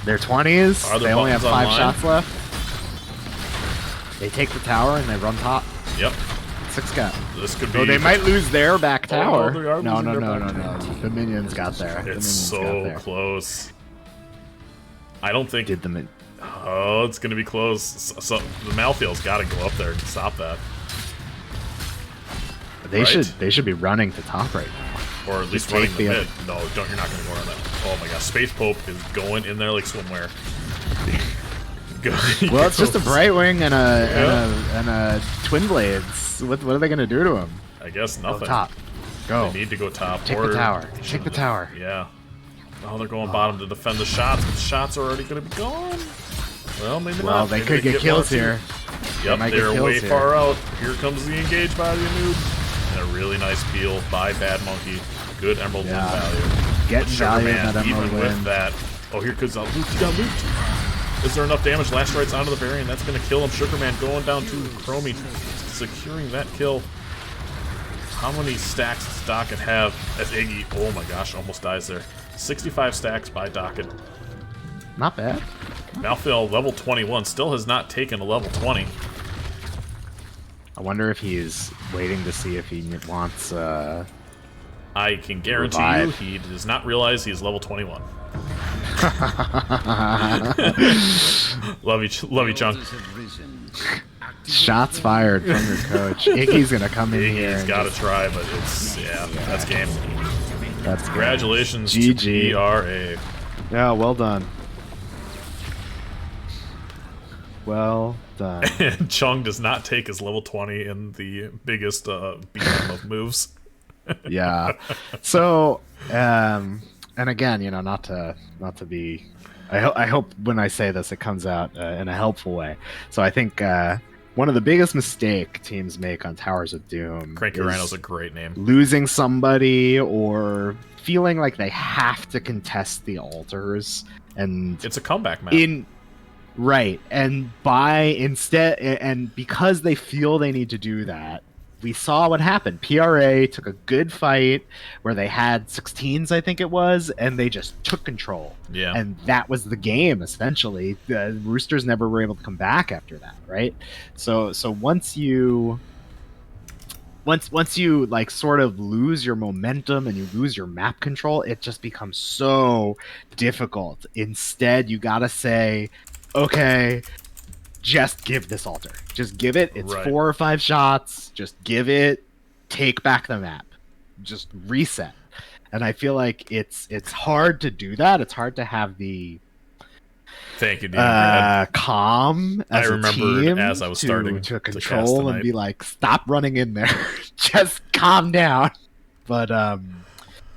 They're 20s. Are there They only have buttons 5 online? shots left. They take the tower and they run top. Yep. 6 cap. This could be... So they might lose their back tower. they are No, losing no, their no, back no, no. The minions got there. The It's minions got so there. close. I don't think... Did the min- Oh, it's going to be close. So the Malthael's got to go up there and stop that. They Right. should be running to top right now. Or at least Just running take the the mid. No, don't. You're not going to go around that. Oh my gosh, Space Pope is going in there like swimwear. Well, it's just a Brightwing and Yeah. a Twin Blades. What are they gonna do to him? I guess Go nothing. top. Go. They need to go top. Take or the tower. Take the tower. Yeah. Oh, they're going bottom to defend the shots, but the shots are already going to be gone. Well, maybe not. Well, they Maybe could get one or kills two. here. Yep, might get they're kills way here. far out. Here comes the engage by the noob. And a really nice peel by Bad Monkey. Good Emerald Yeah. win value. Getting value in Sugarman, that Emerald even win. with that. Oh, here comes out. He got looped. Is there enough damage? Last Right's onto the variant. That's going to kill him. Sugarman going down to Chromie, securing that kill. How many stacks does Docket have as Iggy? Oh my gosh, almost dies there. 65 stacks by Docket. Not bad. Malthael, level 21, still has not taken a level 20. I wonder if he's waiting to see if he wants. I can guarantee Revive. you he does not realize he's level 21. Love you, Chunk. Roses have risen. Shots fired from your coach. Iggy's gonna come in here. Iggy's and got to just- try, but it's, yeah, that's game. That's good. Congratulations GG. to ERA. Yeah, well done. Well done. And Chung does not take his level 20 in the biggest BM of moves. Yeah. So, and again, not to be. I hope when I say this, it comes out in a helpful way. So I think one of the biggest mistake teams make on Towers of Doom Cranky is Rhino's a great name. losing somebody or feeling like they have to contest the altars and It's a comeback map. Right, and because they feel they need to do that, we saw what happened. PRA took a good fight where they had 16s, I think it was, and they just took control. Yeah. And that was the game, essentially. The Roosters never were able to come back after that, right? So once you like sort of lose your momentum and you lose your map control, it just becomes so difficult. Instead, you gotta say, okay, just give this altar. Just give it. It's Right. 4 or 5 shots. Just give it. Take back the map. Just reset. And I feel like it's hard to do that. It's hard to have the Thank you, Dean. calm as I remembered a team as I was starting to to cast control tonight. and be like, stop running in there. Just calm down. But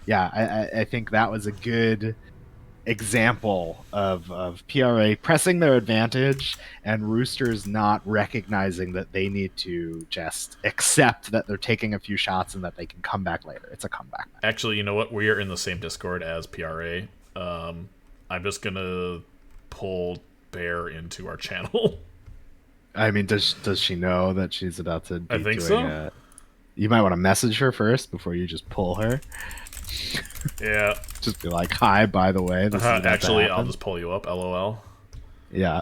yeah, I think that was a good example of PRA pressing their advantage and Roosters not recognizing that they need to just accept that they're taking a few shots and that they can come back later. It's a comeback. Actually, you know what? We are in the same Discord as PRA. I'm just going to pull Bear into our channel. I mean, does she know that she's about to be I think doing so. it? You might want to message her first before you just pull her. Yeah. Just be like, hi, by the way. This is about to Actually, I'll happen." just pull you up. LOL. Yeah.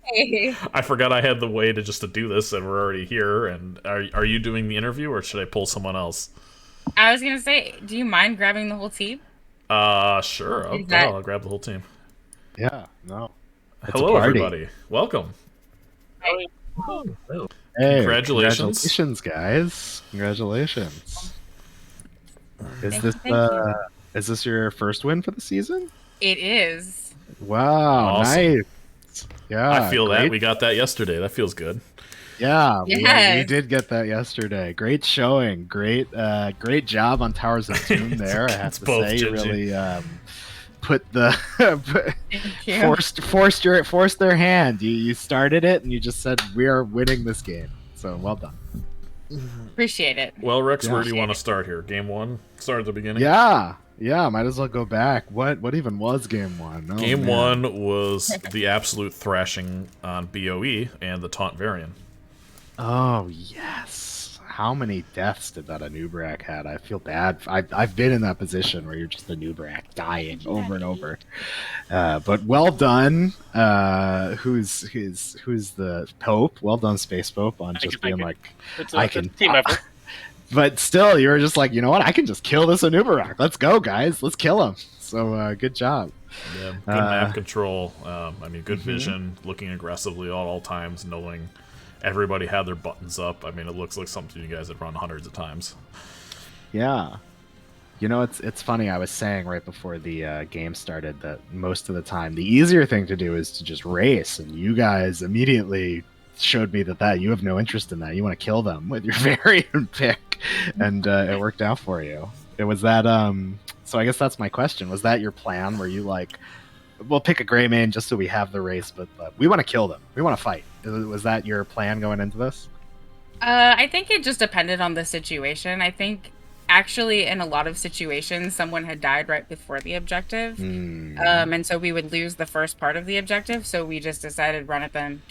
Hey. I forgot I had the way to do this, and we're already here. And are you doing the interview, or should I pull someone else? I was gonna say, do you mind grabbing the whole team? Sure. Is that I'll grab the whole team. Yeah, no. It's a Hello, party. everybody. Welcome. Hey, Congratulations. congratulations, guys! Congratulations. Thank you. Is this your first win for the season? It is. Wow, Awesome. nice. Yeah, I feel that great. we got that yesterday. That feels good. Yeah, we Yes. did get that yesterday. Great showing. Great job on Towers of Doom there. I have It's to both, say, you Gingy. really put the Thank you. forced their hand. You started it and you just said we are winning this game. So well done. Appreciate it. Well, Rex, where do you Yeah. want to start here? Game 1? Start at the beginning? Yeah, might as well go back. What even was game one? Oh, Game man. 1 was the absolute thrashing on BOE and the taunt variant. Oh yes. How many deaths did that Anubrak had? I feel bad. I've been in that position where you're just Anubrak dying over and over. But well done. Who's the Pope? Well done, Space Pope, on just being like, It's I it's a can. team effort. But still, you were just like, you know what? I can just kill this Anubrak. Let's go, guys. Let's kill him. So good job. Yeah, good map control. Good Mm-hmm. vision, looking aggressively at all times, knowing everybody had their buttons up. I mean, it looks like something you guys had run hundreds of times. Yeah. You know, it's funny. I was saying right before the game started that most of the time the easier thing to do is to just race, and you guys immediately showed me that you have no interest in that. You want to kill them with your variant pick, and it worked out for you. It was that. So I guess that's my question. Was that your plan? Were you like, we'll pick a gray main just so we have the race, but we want to kill them. We want to fight. Was that your plan going into this? I think it just depended on the situation. I think actually in a lot of situations someone had died right before the objective. And so we would lose the first part of the objective, so we just decided run at them.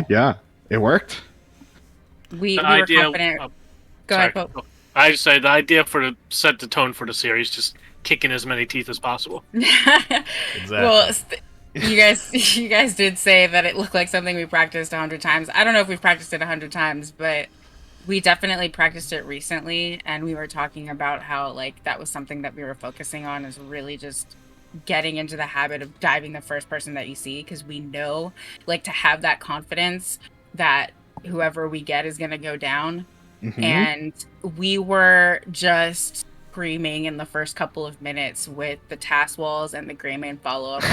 Yeah, it worked. We The were idea- confident. Go Sorry. ahead, Pope. I just say the idea for to set the tone for the series, just kicking as many teeth as possible. Exactly. Well, you guys did say that it looked like something we practiced 100 times. I don't know if we've practiced it 100 times, but we definitely practiced it recently, and we were talking about how like that was something that we were focusing on, is really just getting into the habit of diving the first person that you see, because we know like to have that confidence that whoever we get is going to go down. Mhm. And we were just screaming in the first couple of minutes with the task walls and the Greymane follow-up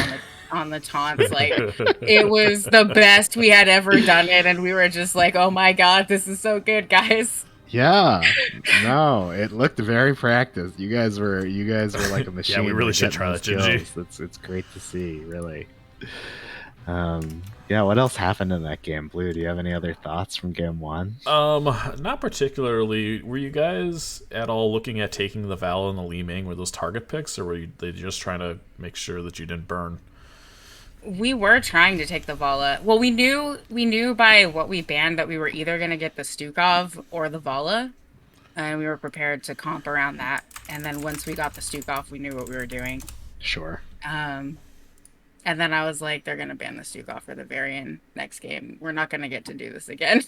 on the taunts. Like, it was the best we had ever done it, and we were just like, oh my god, this is so good, guys. Yeah, no, it looked very practiced. You guys were like a machine. we really at should getting try those that, Gingy. kills. It's great to see, really. Yeah, what else happened in that game, Blue? Do you have any other thoughts from game one? Not particularly. Were you guys at all looking at taking the Val and the Li Ming? Were those target picks, or were they just trying to make sure that you didn't burn? We were trying to take the Vala. Well, we knew by what we banned that we were either going to get the Stukov or the Vala, and we were prepared to comp around that. And then once we got the Stukov, we knew what we were doing. Sure. And then I was like, they're going to ban the Stukov for the Varian next game. We're not going to get to do this again.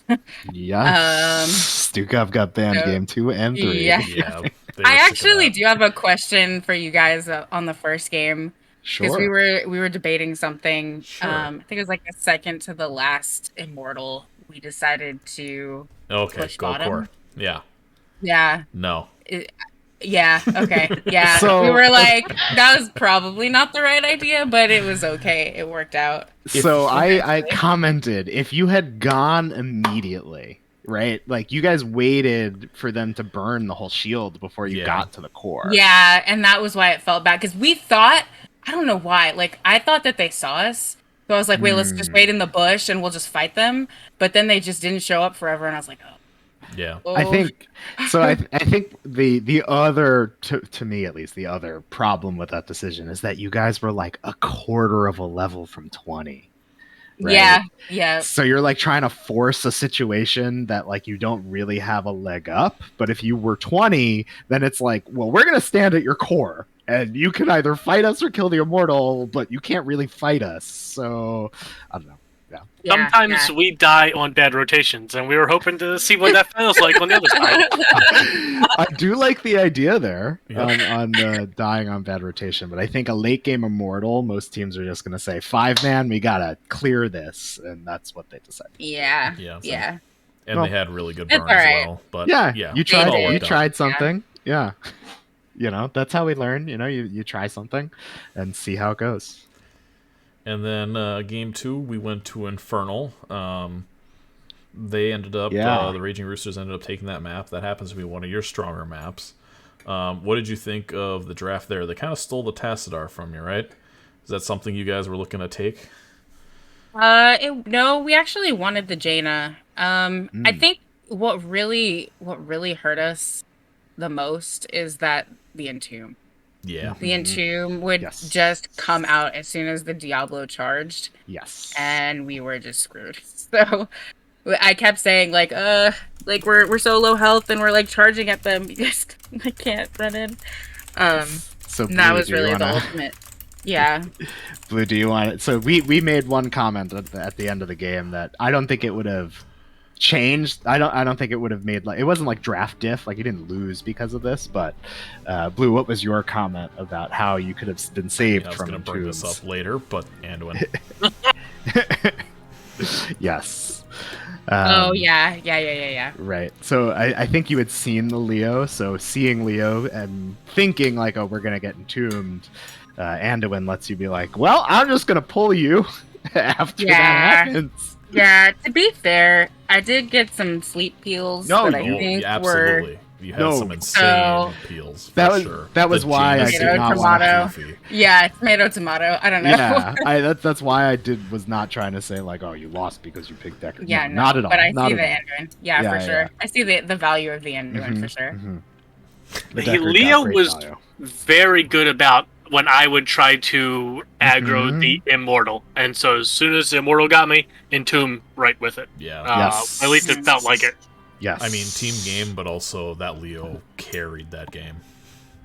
Yes. Stukov got banned so- game 2 and 3. Yeah. Yeah. they I were sick of actually that. do have a question for you guys on the first game. Because Sure. we were debating something. Sure. I think it was like the second to the last Immortal. We decided to Okay, push go bottom. core. Yeah. Yeah. No. Yeah. Okay. Yeah. So- we were like, that was probably not the right idea, but it was okay. It worked out. So I commented, if you had gone immediately, right? Like, you guys waited for them to burn the whole shield before you Yeah. got to the core. Yeah, and that was why it felt bad. Because we thought, I don't know why, like, I thought that they saw us. So I was like, wait, let's just wait in the bush and we'll just fight them. But then they just didn't show up forever, and I was like, Yeah. oh. I think so. I think the other, to me at least, the other problem with that decision is that you guys were like a quarter of a level from 20. Right? Yeah, yeah. So you're like trying to force a situation that like you don't really have a leg up. But if you were 20, then it's like, well, we're gonna stand at your core and you can either fight us or kill the immortal, but you can't really fight us. So I don't know. Yeah, Sometimes yeah. we die on bad rotations, and we were hoping to see what that feels like on the other side. I do like the idea there Yep. on the dying on bad rotation, but I think a late game immortal, most teams are just going to say 5-man, we gotta clear this, and that's what they decide. Yeah. Yeah, so- Yeah. And Well, they had really good it's burn as alright. well. But Yeah, yeah, you it all tried. You worked out. tried something. Yeah. That's how we learn. You try something, and see how it goes. And then game 2, we went to Infernal. They ended up, the Raging Roosters ended up taking that map. That happens to be one of your stronger maps. What did you think of the draft there? They kind of stole the Tassadar from you, right? Is that something you guys were looking to take? No, we actually wanted the Jaina. I think what really hurt us the most is that the Entomb. Yeah. The Entomb would just come out as soon as the Diablo charged. Yes. And we were just screwed. So I kept saying like we're so low health and we're like charging at them. You guys I can't run in. So Blue, that was really the ultimate. Yeah. Blue, do you want it? So we made one comment at the end of the game that I don't think it would have changed. I don't think it would have made it wasn't like draft diff, like you didn't lose because of this, but Blue, what was your comment about how you could have been saved I was from going to bring this up later, but Anduin. Yes. Yeah. Right. So I think you had seen the Leo, so seeing Leo and thinking like, oh, we're gonna get entombed, Anduin lets you be like, well, I'm just gonna pull you after that happens. Yeah, to be fair, I did get some sleep peels that I think absolutely. were... You had some insane peels, for sure. That was why I did not want to. Yeah, tomato, tomato. I don't know. Yeah, that's why I was not trying to say like, oh, you lost because you picked Decker. Yeah, no, not at all. But I not see the Anduin. Yeah, for sure. I see the value of the Anduin for sure. Leo was very good about when I would try to aggro the Immortal, and so as soon as the Immortal got me, Entomb right with it. Yeah. At least it felt like it. Yes. I mean, team game, but also that Leo carried that game.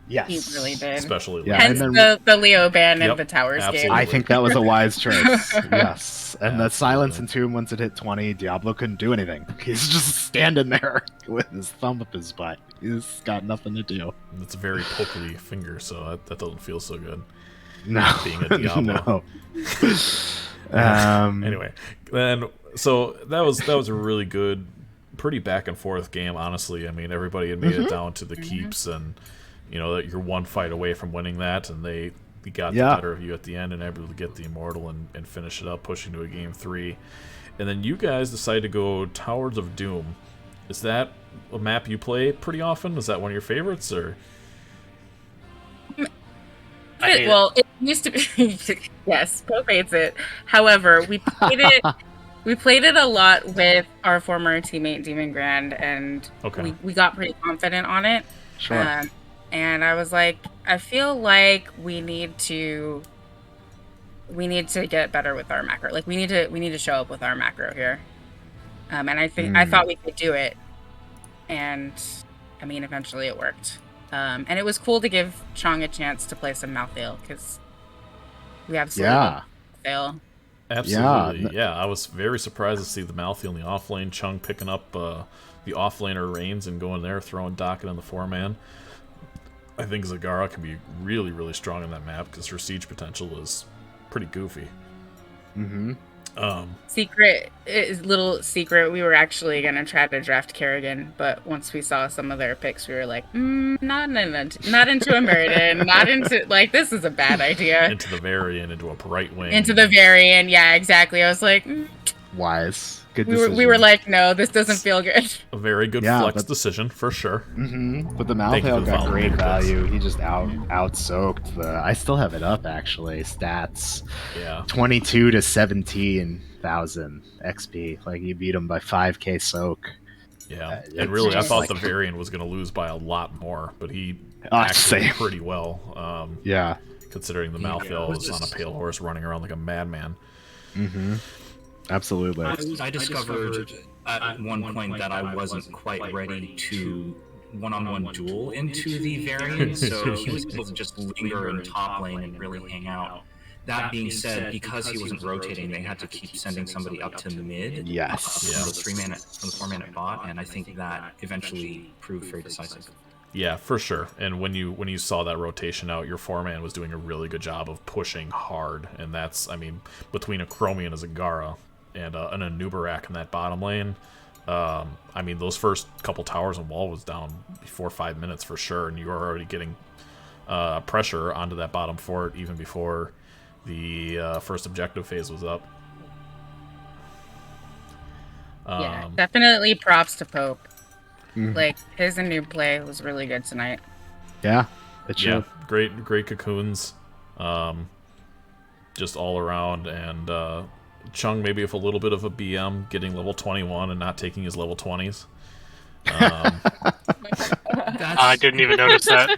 Yes. He really did. Especially Leo. Hence the Leo ban in the Towers game. I think that was a wise choice. Yes. And the silence in Tomb, once it hit 20, Diablo couldn't do anything. He's just standing there with his thumb up his butt. He's got nothing to do. It's a very pokely finger, so that doesn't feel so good. No. Being a Diablo. No. Anyway, then so that was a really good, pretty back and forth game, honestly. I mean, everybody had made it down to the keeps, and that you're one fight away from winning that, and they got the better of you at the end and able to get the Immortal and finish it up, pushing to a game 3. And then you guys decide to go Towers of Doom. Is that a map you play pretty often? Is that one of your favorites, or? Well, it used to be. Yes, Pope hates it. However, we played it. We played it a lot with our former teammate Demon Grand, and we got pretty confident on it. Sure. And I was like, I feel like we need to get better with our macro. Like we need to show up with our macro here. And I thought we could do it, and I mean, eventually it worked. And it was cool to give Chong a chance to play some Malthael because we absolutely fail. Absolutely, yeah. I was very surprised to see the Malthael in the offlane, Chung picking up the offlaner reins and going there, throwing Docket on the 4-man. I think Zagara can be really, really strong in that map because her siege potential is pretty goofy. Mm-hmm. Little secret, we were actually going to try to draft Kerrigan, but once we saw some of their picks, we were like, not into a Meriden, not into, like, this is a bad idea. Into the Varian, into a Bright Wing. Into the Varian, yeah, exactly. I was like... Wise. Good decision. We were like, no, this doesn't feel good. A very good flex decision, for sure. Mm-hmm. But the Malthael got great value. He just out-soaked the... I still have it up, actually. Stats. Yeah. 22 to 17,000 XP. Like, you beat him by 5k soak. Yeah. And really, I thought the Varian was going to lose by a lot more, but he actually did pretty well. Yeah. Considering the Malthael was on a pale horse running around like a madman. Mm-hmm. Absolutely. I discovered at one point that I wasn't quite ready to one-on-one duel into the variant, so he was able to just linger in top lane and really hang out. That being said, because he wasn't rotating, they had to keep sending somebody up to mid. Yes. From the 4-mana bot, and I think that eventually proved very decisive. Yeah, for sure. And when you saw that rotation out, your 4-man was doing a really good job of pushing hard, and that's, I mean, between a Chromian as a Zagara and an Anubarak in that bottom lane. I mean, those first couple towers and wall was down before 5 minutes for sure, and you were already getting pressure onto that bottom fort even before the first objective phase was up. Yeah, definitely props to Pope. Like, his new play was really good tonight. Yeah, it should. Yeah, great cocoons, just all around, and Chung maybe with a little bit of a BM, getting level 21 and not taking his level 20s. I didn't even notice that.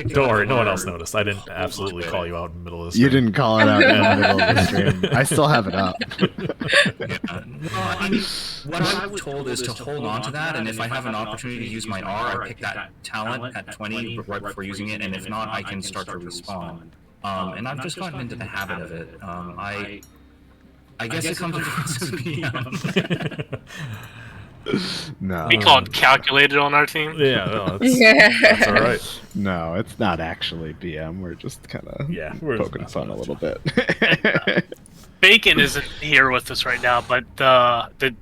Don't worry, no one else noticed. I didn't absolutely call you out in the middle of the stream. You didn't call it out in the middle of the stream. I still have it up. Well, I mean, what I was told is to hold on to that, and if I have an opportunity to use my R, I pick that talent at 20 right before using it, and if not, I can start to respawn. And I've just gotten into the habit of it. I guess it comes across as BM. No. We call it calculated on our team. Yeah, no, that's all right. No, it's not actually BM. We're just kind of poking fun a little bit. Bacon isn't here with us right now, but the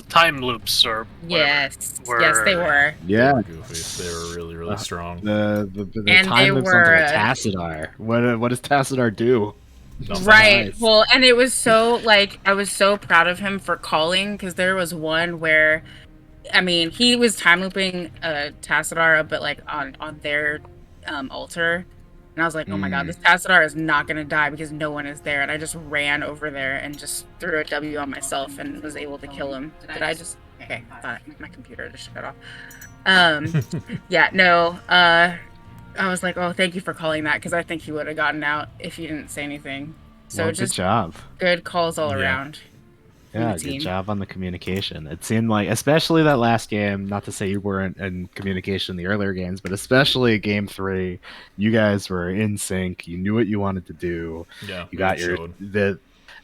time loops or yes, they were. Yeah, goofy. They were really, really strong. The time loops onto a Tassadar. What does Tassadar do? Right. Nice. Well, and it was so, like, I was so proud of him for calling, because there was one where, I mean, he was time looping Tassadar, but like on their altar, and I was like, oh my god, this Tassadar is not gonna die because no one is there, and I just ran over there and just threw a W on myself and was able to kill him. Did I just? Okay, I thought my computer just shut off. Yeah, no. I was like, oh, thank you for calling that, because I think he would have gotten out if you didn't say anything. So well, just good job. Good calls all around. Yeah, good job on the communication. It seemed like, especially that last game, not to say you weren't in communication in the earlier games, but especially game 3, you guys were in sync. You knew what you wanted to do. Yeah, you got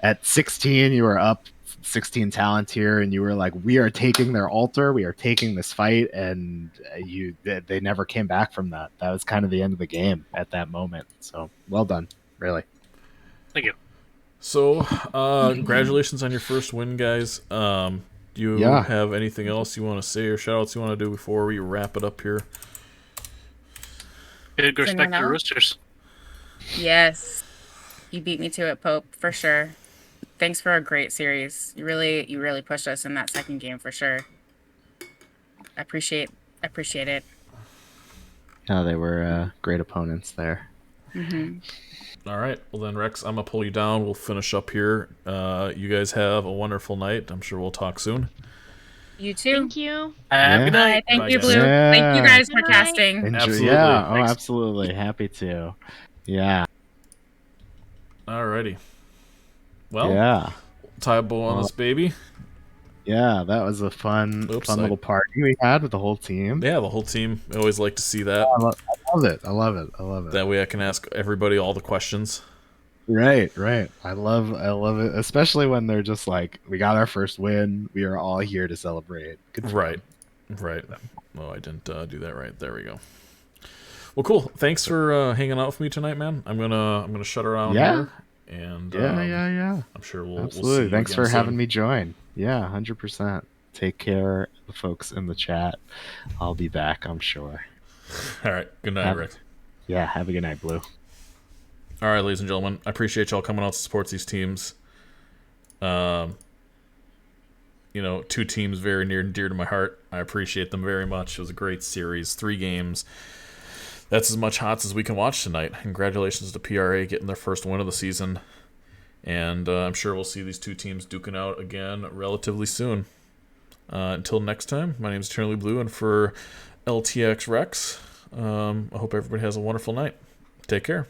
at 16, you were up 16 talent here, and you were like, we are taking their altar, we are taking this fight, and they never came back from that. That was kind of the end of the game at that moment. So well done, really. Thank you. So congratulations on your first win, guys. Do you have anything else you want to say or shout outs you want to do before we wrap it up here? Big respect to Roosters. Yes, you beat me to it, Pope, for sure. Thanks for a great series. You really pushed us in that second game for sure. I appreciate it. Yeah, they were great opponents there. All right. Well then, Rex, I'm gonna pull you down. We'll finish up here. You guys have a wonderful night. I'm sure we'll talk soon. You too. Thank you. Have a good night. Thank Bye, you, guys. Blue. Yeah. Thank you guys for casting. Absolutely. Yeah, Thanks. absolutely. Happy to. Yeah. Alrighty. Well, tie a bow on this baby. Yeah, that was a fun little party we had with the whole team. Yeah, the whole team. I always like to see that. I love it. I love it. That way I can ask everybody all the questions. Right. I love it, especially when they're just like, we got our first win. We are all here to celebrate. Good right. Oh, I didn't do that right. There we go. Well, cool. Thanks for hanging out with me tonight, man. I'm gonna shut her down here. And yeah. I'm sure we'll absolutely. see you Thanks again for having soon. me join. Yeah, 100%. Take care, the folks in the chat. I'll be back, I'm sure. All right. Good night, Rick. Yeah, have a good night, Blue. All right, ladies and gentlemen. I appreciate y'all coming out to support these teams. You know, 2 teams very near and dear to my heart. I appreciate them very much. It was a great series. 3 games. That's as much HOTS as we can watch tonight. Congratulations to PRA getting their first win of the season. And I'm sure we'll see these 2 teams duking out again relatively soon. Until next time, my name is Eternally Blue, and for LxTrex, I hope everybody has a wonderful night. Take care.